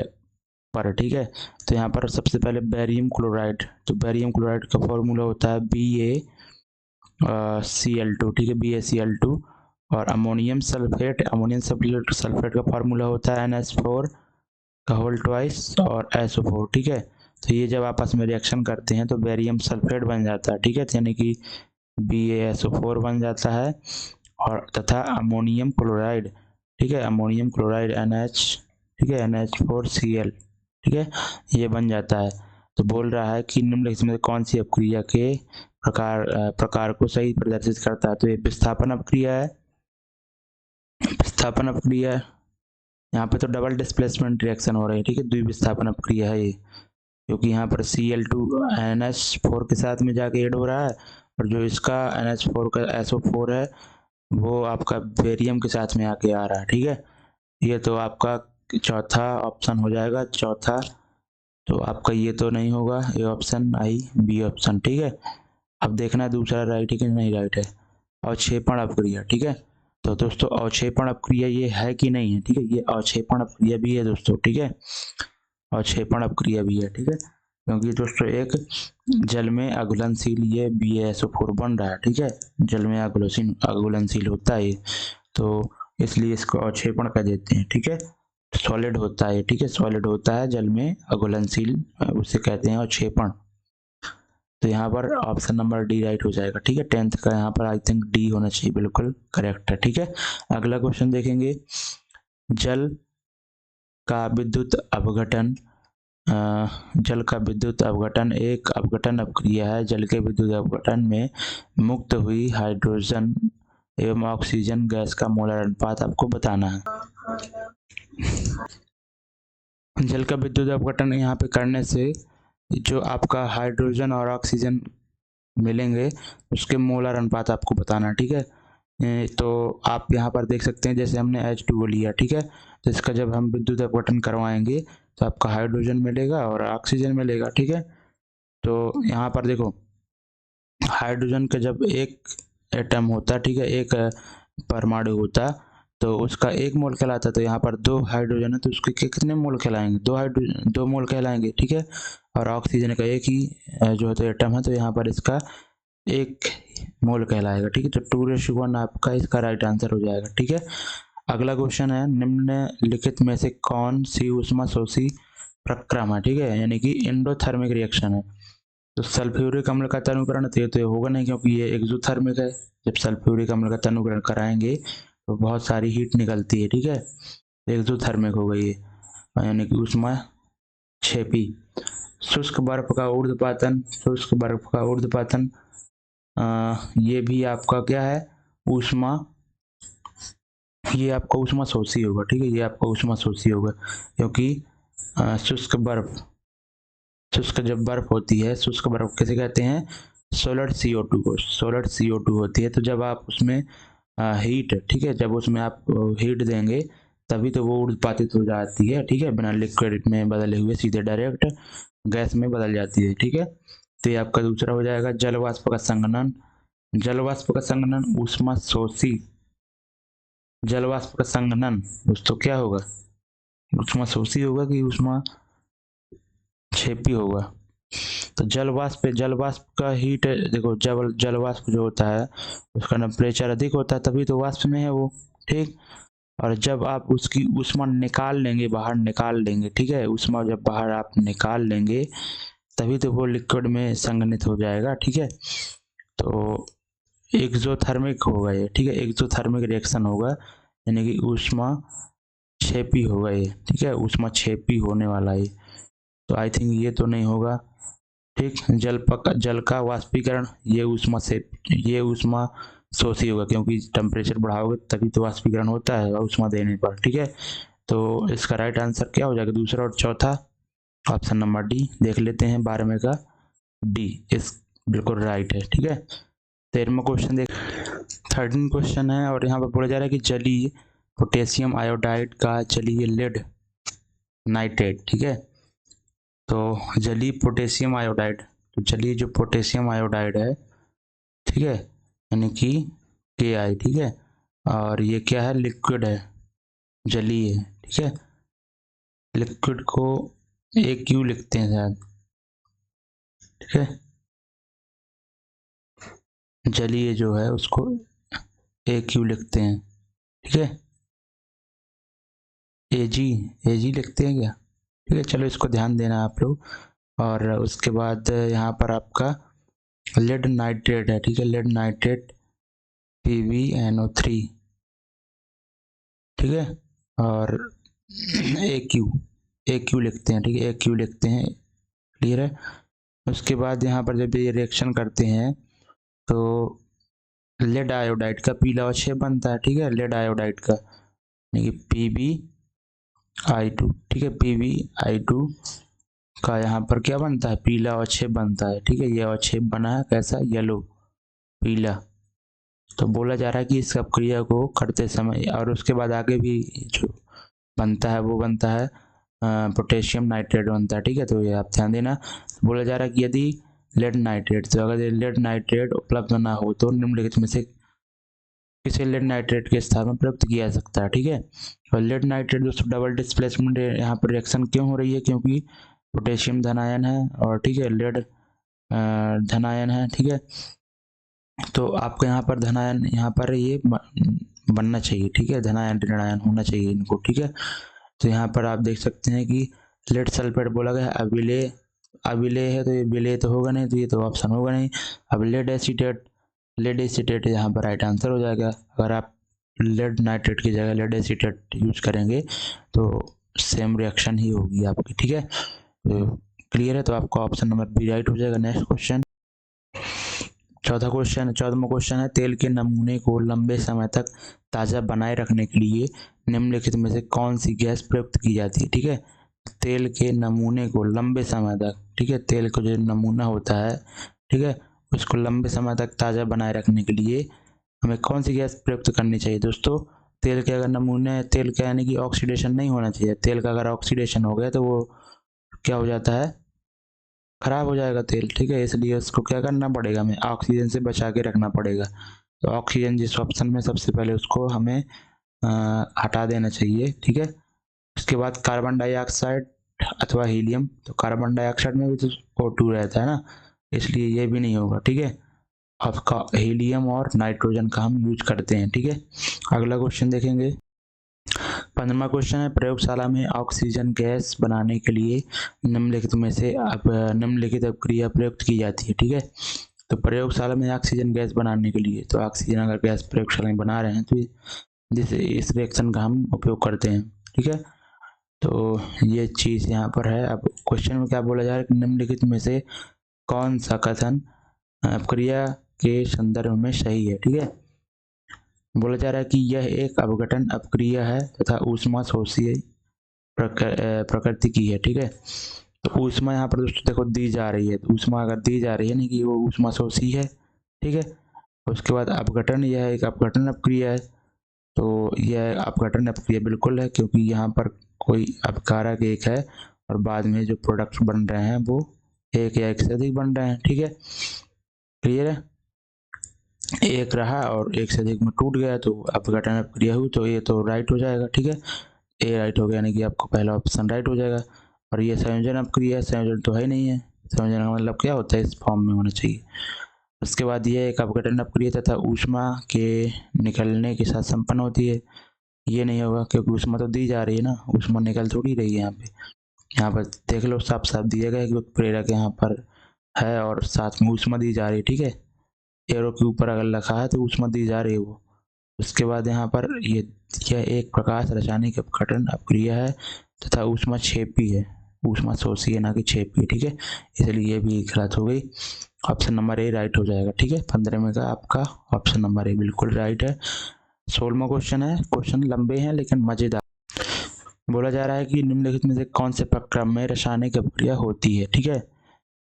पर, ठीक है। तो यहाँ पर सबसे पहले बैरियम क्लोराइड, तो बैरियम क्लोराइड का फॉर्मूला होता है BaCl2, ठीक है, BaCl2। और अमोनियम सल्फेट का फॉर्मूला होता है NH4 का होल ट्वाइस और SO4, ठीक है। तो ये जब आपस में रिएक्शन करते हैं तो बैरियम सल्फेट बन जाता है, ठीक है, यानी कि BaSO4 बन जाता है। और तथा अमोनियम क्लोराइड, ठीक है, अमोनियम क्लोराइड NH, ठीक है, NH4Cl, ठीक है, ये बन जाता है। तो बोल रहा है कि निम्नलिखित में कौन सी अपक्रिया के प्रकार को सही प्रदर्शित करता है। तो ये विस्थापन अपक्रिया है, विस्थापन अपक्रिया है। यहाँ पे तो डबल डिस्प्लेसमेंट रिएक्शन हो रही है, ठीक है, द्विविस्थापन अपक्रिया है ये, क्योंकि यहाँ पर Cl2 NH4 के साथ में जाके ऐड हो रहा है, और जो इसका NH4 का SO4 है वो आपका बेरियम के साथ में आके आ रहा है, ठीक है। ये तो आपका चौथा ऑप्शन हो जाएगा, चौथा। तो आपका ये तो नहीं होगा, ये ऑप्शन B ऑप्शन, ठीक है। अब देखना दूसरा राइट है कि नहीं राइट है। अवक्षेपण अपक्रिया, ठीक है। तो दोस्तों अवक्षेपण अपक्रिया ये है कि नहीं है, ठीक है, ये अवक्षेपण अपक्रिया भी है दोस्तों, ठीक है, अवक्षेपण अपक्रिया भी है, ठीक है। क्योंकि दोस्तों एक जल में अघुलनशील ये BaSO4 बन रहा है, ठीक है, जल में अघुलनशील होता है, तो इसलिए इसको अवक्षेपण कह देते हैं, ठीक है। सॉलिड होता है, ठीक है, सॉलिड होता है, जल में अघुलनशील, उसे कहते हैं अवक्षेपण। तो यहाँ पर ऑप्शन नंबर D राइट हो जाएगा, ठीक है। 10th का यहाँ पर आई थिंक D होना चाहिए, बिल्कुल करेक्ट है, ठीक है। अगला क्वेश्चन देखेंगे, जल का विद्युत अपघटन। जल का विद्युत अपघटन एक अपघटन अपक्रिया है। जल के विद्युत अपघटन में मुक्त हुई हाइड्रोजन एवं ऑक्सीजन गैस का मोलर अनुपात आपको बताना है। जल का विद्युत अपघटन यहाँ पे करने से जो आपका हाइड्रोजन और ऑक्सीजन मिलेंगे उसके मोलर अनुपात आपको बताना है, ठीक है। तो आप यहाँ पर देख सकते हैं, जैसे हमने H2O लिया, ठीक है, तो इसका जब हम विद्युत अपघटन करवाएंगे तो आपका हाइड्रोजन मिलेगा और ऑक्सीजन मिलेगा, ठीक है। तो यहाँ पर देखो, हाइड्रोजन का जब एक एटम होता, ठीक है, एक परमाणु होता, तो उसका 1 मोल कहलाता। तो यहाँ पर 2 हाइड्रोजन है तो उसके कितने मोल कहलाएंगे, 2 मोल कहलाएंगे, ठीक है। और ऑक्सीजन का एक ही जो है तो एटम है, तो यहाँ पर इसका 1 मोल कहलाएगा, ठीक है। तो 2:1 आपका इसका राइट आंसर हो जाएगा, ठीक है। अगला क्वेश्चन है, निम्नलिखित में से कौन सी ऊष्मा शोषी प्रक्रम है, ठीक है, यानी कि एंडोथर्मिक रिएक्शन है। तो सल्फ्यूरिक अम्ल का तनुकरण तो ये होगा नहीं, क्योंकि ये एक्सोथर्मिक है। जब सल्फ्यूरिक अम्ल का तनुकरण कराएंगे तो बहुत सारी हीट निकलती है, ठीक है, एक्सोथर्मिक हो गई है, यानी कि ऊष्मा क्षेपी। शुष्क बर्फ का ऊर्ध्वपातन, शुष्क बर्फ का ऊर्ध्वपातन, ये भी आपका क्या है, ऊष्मा, ये आपका ऊष्मा शोषी होगा, ठीक है, ये आपका ऊष्मा शोषी होगा, क्योंकि शुष्क बर्फ, शुष्क जब बर्फ होती है, शुष्क बर्फ कैसे कहते हैं, सोलर CO2 को, सोलर CO2 होती है। तो जब आप उसमें हीट, ठीक है, जब उसमें आप हीट देंगे तभी तो वो ऊर्ध्वपातित हो जाती है, ठीक है, बिना लिक्विड में बदले हुए सीधे डायरेक्ट गैस में बदल जाती है, ठीक है। तो ये आपका दूसरा हो जाएगा। जल वाष्प का संघनन, जल वाष्प का संघनन ऊष्मा शोषी, जल वाष्प का संघनन दोस्तों क्या होगा, ऊष्मा शोषी होगा कि ऊष्मा क्षेपी होगा। तो जल वाष्प का हीट, देखो जल वाष्प जो होता है उसका टेम्परेचर अधिक होता है, तभी तो वाष्प में है वो, ठीक। और जब आप उसकी ऊष्मा निकाल लेंगे, बाहर निकाल लेंगे, ठीक है, ऊष्मा जब बाहर आप निकाल लेंगे तभी तो वो लिक्विड में संघनित हो जाएगा, ठीक है। तो एक्सोथर्मिक होगा ये, ठीक है, एक्सोथर्मिक रिएक्शन होगा, यानी कि ऊष्मा क्षेपी होगा ये, ठीक है, ऊष्मा क्षेपी होने वाला है। तो आई थिंक ये तो नहीं होगा, ठीक। जल का वाष्पीकरण, ये ऊष्मा शोषी होगा, क्योंकि टेम्परेचर बढ़ाओगे तभी तो वाष्पीकरण होता है ऊष्मा देने पर, ठीक है। तो इसका राइट आंसर क्या हो जाएगा, दूसरा और चौथा ऑप्शन नंबर D देख लेते हैं, 12वें का D इस बिल्कुल राइट है, ठीक है। 13वां क्वेश्चन देख, 13 क्वेश्चन है, और यहाँ पर बोला जा रहा है कि जलीय पोटेशियम आयोडाइड का जलीय लेड नाइट्रेट, ठीक है, तो जलीय पोटेशियम आयोडाइड, तो जलीय जो पोटेशियम आयोडाइड है, ठीक है, यानी कि KI, ठीक है, और ये क्या है, लिक्विड है, जलीय है, ठीक है। लिक्विड को AQ लिखते हैं शायद, ठीक है, जलीय जो है उसको AQ लिखते हैं, ठीक है। AG लिखते हैं क्या, ठीक है, चलो इसको ध्यान देना आप लोग। और उसके बाद यहाँ पर आपका लेड नाइट्रेट है, ठीक है, लेड नाइट्रेट PbNO3, ठीक है, और AQ लिखते हैं, ठीक है, AQ लिखते हैं, क्लियर है। उसके बाद यहाँ पर जब ये रिएक्शन करते हैं तो लेड आयोडाइड का पीला अवक्षेप बनता है, ठीक है, लेड आयोडाइड का, यानी कि PbI2, ठीक है, PbI2 का यहाँ पर क्या बनता है, पीला अवक्षेप बनता है, ठीक है। ये अवक्षेप बना है कैसा, येलो, पीला। तो बोला जा रहा है कि इस अपक्रिया को करते समय, और उसके बाद आगे भी जो बनता है वो बनता है पोटेशियम नाइट्रेट बनता है, ठीक है। तो ये आप ध्यान देना। बोला जा रहा है कि यदि लेड नाइट्रेट, तो अगर लेड नाइट्रेट उपलब्ध ना हो तो निम्नलिखित में से किसी लेड नाइट्रेट के स्थान में प्रयुक्त किया जा सकता है, ठीक है। और लेड नाइट्रेट दोस्तों डबल डिस्प्लेसमेंट यहाँ पर रिएक्शन क्यों हो रही है, क्योंकि पोटेशियम धनायन है और ठीक है, लेड धनायन है, ठीक है। तो आपको यहाँ पर धनायन, यहाँ पर ये बनना चाहिए, ठीक है, धनायन ऋणायन होना चाहिए इनको, ठीक है। तो यहाँ पर आप देख सकते हैं कि लेड सल्फेट बोला गया है, अविलेय, अविलेय है तो ये विलेय तो होगा नहीं, तो ये तो ऑप्शन होगा नहीं। अब लेड एसीटेट यहाँ पर राइट आंसर हो जाएगा। अगर आप लेड नाइट्रेट की जगह लेड एसीटेट यूज करेंगे तो सेम रिएक्शन ही होगी आपकी, ठीक है। तो क्लियर है, तो आपका ऑप्शन नंबर बी राइट हो जाएगा। नेक्स्ट क्वेश्चन, चौदहवां क्वेश्चन है, तेल के नमूने को लंबे समय तक ताज़ा बनाए रखने के लिए निम्नलिखित में से कौन सी गैस प्रयुक्त की जाती है, ठीक है। तेल के नमूने को लंबे समय तक, ठीक है, तेल का जो नमूना होता है, ठीक है, उसको लंबे समय तक ताज़ा बनाए रखने के लिए हमें कौन सी गैस प्रयुक्त करनी चाहिए दोस्तों। तेल के अगर नमूने, तेल का यानी कि ऑक्सीडेशन नहीं होना चाहिए, तेल का अगर ऑक्सीडेशन हो गया तो वो क्या हो जाता है, खराब हो जाएगा तेल, ठीक है। इसलिए उसको क्या करना पड़ेगा, हमें ऑक्सीजन से बचा के रखना पड़ेगा। तो ऑक्सीजन जिस ऑप्शन में सबसे पहले उसको हमें हटा देना चाहिए, ठीक है। उसके बाद कार्बन डाइऑक्साइड अथवा हीलियम, तो कार्बन डाइऑक्साइड में भी तो O2 रहता है ना, इसलिए ये भी नहीं होगा, ठीक है। आपका हीलियम और नाइट्रोजन का हम यूज करते हैं, ठीक है। अगला क्वेश्चन देखेंगे, 15वां क्वेश्चन है, प्रयोगशाला में ऑक्सीजन गैस बनाने के लिए निम्नलिखित में से निम्नलिखित अपक्रिया प्रयुक्त की जाती है, ठीक है। तो प्रयोगशाला में ऑक्सीजन गैस बनाने के लिए, तो ऑक्सीजन अगर गैस प्रयोगशाला में बना रहे हैं तो इस रिएक्शन का हम उपयोग करते हैं, ठीक है। तो ये चीज़ यहाँ पर है। अब क्वेश्चन में क्या बोला जा रहा है कि निम्नलिखित में से कौन सा कथन अपक्रिया के संदर्भ में सही है, ठीक है। बोला जा रहा है कि यह एक अपघटन अपक्रिया है तथा ऊष्मा शोषी प्रकृति की है, ठीक है। तो ऊष्मा यहाँ पर दोस्तों देखो दी जा रही है, तो ऊष्मा अगर दी जा रही है नहीं कि वो ऊष्मा शोषी है, ठीक है। उसके बाद अपघटन, यह एक अपघटन अपक्रिया है, तो यह अपघटन अपक्रिया बिल्कुल है, क्योंकि यहाँ पर कोई अपकारक एक है और बाद में जो प्रोडक्ट्स बन रहे हैं वो एक या एक से अधिक बन रहे हैं, ठीक है, क्लियर है। एक रहा और एक से अधिक में टूट गया तो अपघटन अपक्रिया हुई, तो ये तो राइट हो जाएगा, ठीक है। ए राइट हो गया, यानी कि आपको पहला ऑप्शन राइट हो जाएगा। और ये संयोजन अपक्रिया, संयोजन तो है नहीं है, संयोजन का मतलब क्या होता है, इस फॉर्म में होना चाहिए। उसके बाद ये एक अपघटन अपक्रिया तथा ऊष्मा के निकलने के साथ संपन्न होती है, ये नहीं होगा क्योंकि ऊष्मा तो दी जा रही है ना, ऊष्मा निकल थोड़ी रही है यहाँ पे। यहाँ पर देख लो साफ साफ दिया गया है कि उत्प्रेरक यहाँ पर है और साथ में ऊष्मा दी जा रही है, ठीक है। एरो के ऊपर अगर लिखा है तो ऊष्मा दी जा रही है वो। उसके बाद यहाँ पर यह एक प्रकाश रासायनिक अपघटन अपक्रिया है तथा ऊष्मा क्षेपी है, ऊष्मा शोषी है ना कि क्षेपी, ठीक है। इसलिए ये भी गलत हो गई, ऑप्शन नंबर ए राइट हो जाएगा, ठीक है। 15 में का आपका ऑप्शन नंबर ए बिल्कुल राइट है। 16वां क्वेश्चन है, क्वेश्चन लंबे हैं लेकिन मजेदार। बोला जा रहा है कि निम्नलिखित में से कौन से प्रक्रम में रासायनिक अपक्रिया होती है, ठीक है।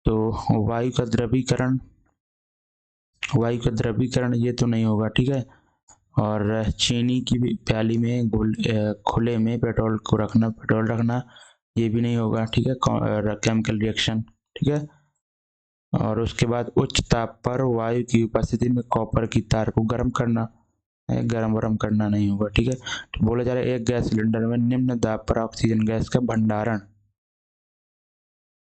तो वायु का द्रवीकरण ये तो नहीं होगा, ठीक है। और चीनी की प्याली में खुले में पेट्रोल रखना ये भी नहीं होगा, ठीक है, केमिकल रिएक्शन, ठीक है। और उसके बाद उच्च ताप पर वायु की उपस्थिति में कॉपर की तार को गर्म करना, गर्म वरम करना नहीं होगा, ठीक है। तो बोला जा रहा है एक गैस सिलेंडर में निम्न दाब पर ऑक्सीजन गैस का भंडारण।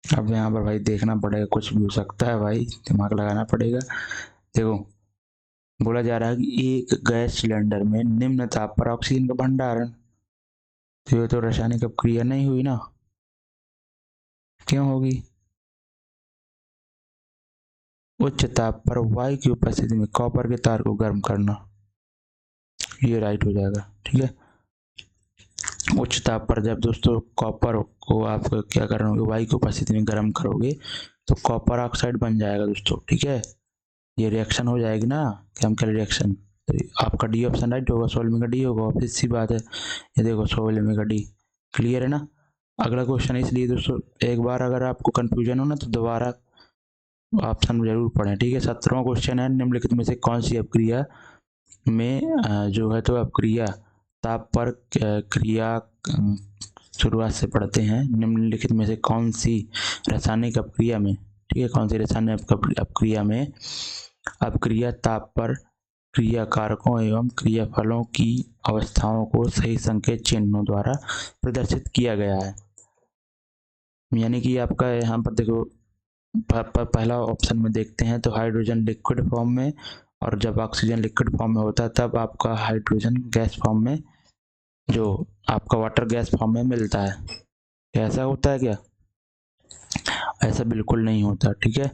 अब यहाँ पर भाई देखना पड़ेगा, कुछ भी हो सकता है भाई, दिमाग लगाना पड़ेगा। देखो बोला जा रहा है कि एक गैस सिलेंडर में निम्न ताप पर ऑक्सीजन का भंडारण, तो ये तो रासायनिक अपक्रिया नहीं हुई ना, क्यों होगी? उच्च ताप पर वायु की उपस्थिति में कॉपर के तार को गर्म करना, ये राइट हो जाएगा, ठीक है। उच्च ताप पर जब दोस्तों कॉपर को आप क्या करोगे, वायु की उपस्थिति में गर्म करोगे तो कॉपर ऑक्साइड बन जाएगा दोस्तों, ठीक है। ये रिएक्शन हो जाएगी ना, केमिकल रिएक्शन, तो आपका डी ऑप्शन राइट होगा, 16 में का डी होगा, ऑब्वियस सी बात है। ये देखो 16 में का डी, क्लियर है ना। अगला क्वेश्चन इसलिए दोस्तों एक बार अगर आपको कंफ्यूजन हो ना तो दोबारा ऑप्शन जरूर पढ़ें, ठीक है। 17वां क्वेश्चन है निम्नलिखित में से कौन सी अपक्रिया में जो है तो अपक्रिया ताप पर क्रिया शुरुआत से पढ़ते हैं, निम्नलिखित में से कौन सी रासायनिक अपक्रिया में, ठीक है, कौन सी रासायनिक अपक्रिया में अपक्रिया ताप पर क्रिया कारकों एवं क्रियाफलों की अवस्थाओं को सही संकेत चिन्हों द्वारा प्रदर्शित किया गया है। यानी कि आपका यहाँ पर देखो पहला ऑप्शन में देखते हैं तो हाइड्रोजन लिक्विड फॉर्म में, और जब ऑक्सीजन लिक्विड फॉर्म में होता है तब आपका हाइड्रोजन गैस फॉर्म में, जो आपका वाटर गैस फॉर्म में मिलता है। ऐसा होता है क्या? ऐसा बिल्कुल नहीं होता, ठीक है।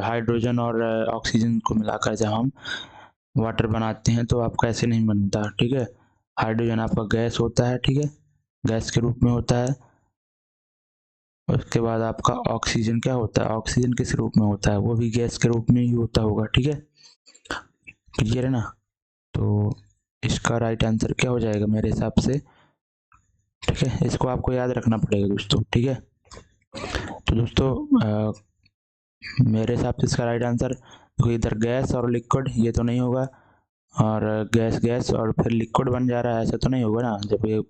हाइड्रोजन और ऑक्सीजन को मिलाकर जब हम वाटर बनाते हैं तो आपका ऐसे नहीं बनता, ठीक है। हाइड्रोजन आपका गैस होता है, ठीक है, गैस के रूप में होता है। उसके बाद आपका ऑक्सीजन क्या होता है, ऑक्सीजन किस रूप में होता है, वो भी गैस के रूप में ही होता होगा, ठीक है, क्लियर है ना। तो इसका राइट आंसर क्या हो जाएगा मेरे हिसाब से, ठीक है, इसको आपको याद रखना पड़ेगा दोस्तों, ठीक है। तो दोस्तों मेरे हिसाब से इसका राइट आंसर इधर गैस और लिक्विड ये तो नहीं होगा, और गैस गैस और फिर लिक्विड बन जा रहा है, ऐसा तो नहीं होगा ना। जब ये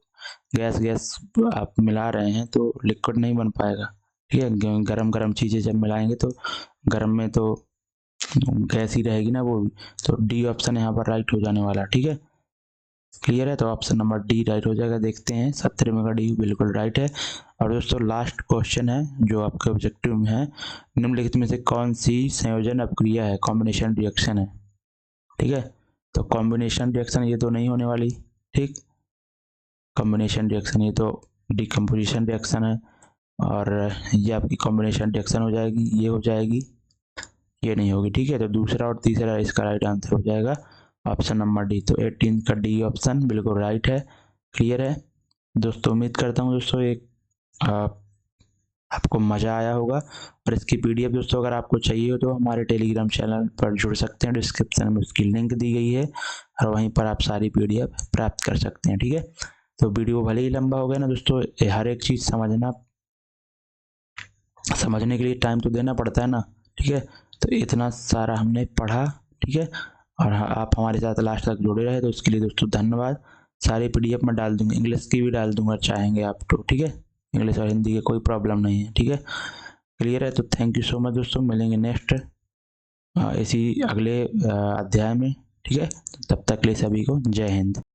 गैस गैस आप मिला रहे हैं तो लिक्विड नहीं बन पाएगा, ठीक है। गरम गरम चीज़ें जब मिलाएंगे तो गरम में तो गैस ही रहेगी ना वो भी। तो डी ऑप्शन यहाँ पर राइट हो जाने वाला, ठीक है, क्लियर है। तो ऑप्शन नंबर डी राइट हो जाएगा। देखते हैं 17 में का डी बिल्कुल राइट है। और दोस्तों लास्ट क्वेश्चन है जो आपके ऑब्जेक्टिव में है, निम्नलिखित में से कौन सी संयोजन अपक्रिया है, कॉम्बिनेशन रिएक्शन है, ठीक है। तो कॉम्बिनेशन रिएक्शन ये तो नहीं होने वाली, ठीक, कॉम्बिनेशन रिएक्शन ये तो डिकम्पोजिशन रिएक्शन है, और ये आपकी कॉम्बिनेशन रिएक्शन हो जाएगी, ये हो जाएगी, ये नहीं होगी, ठीक है। तो दूसरा और तीसरा इसका राइट आंसर हो जाएगा ऑप्शन नंबर डी। तो 18 का डी ऑप्शन बिल्कुल राइट है, क्लियर है दोस्तों। उम्मीद करता हूँ दोस्तों एक आपको मज़ा आया होगा। और इसकी पीडीएफ दोस्तों अगर आपको चाहिए हो तो हमारे टेलीग्राम चैनल पर जुड़ सकते हैं, डिस्क्रिप्शन में उसकी लिंक दी गई है, और वहीं पर आप सारी पीडीएफ प्राप्त कर सकते हैं, ठीक है। तो वीडियो भले ही लंबा हो गया ना दोस्तों, हर एक चीज़ समझने के लिए टाइम तो देना पड़ता है ना, ठीक है। तो इतना सारा हमने पढ़ा, ठीक है, और आप हमारे साथ लास्ट तक जुड़े रहे तो उसके लिए दोस्तों धन्यवाद। सारी पीडीएफ में डाल दूंगा, इंग्लिश की भी डाल दूंगा चाहेंगे आप तो, ठीक है, इंग्लिश और हिंदी की कोई प्रॉब्लम नहीं है, ठीक है, क्लियर है। तो थैंक यू सो मच दोस्तों, मिलेंगे नेक्स्ट इसी अगले अध्याय में, ठीक है। तब तक के लिए सभी को जय हिंद।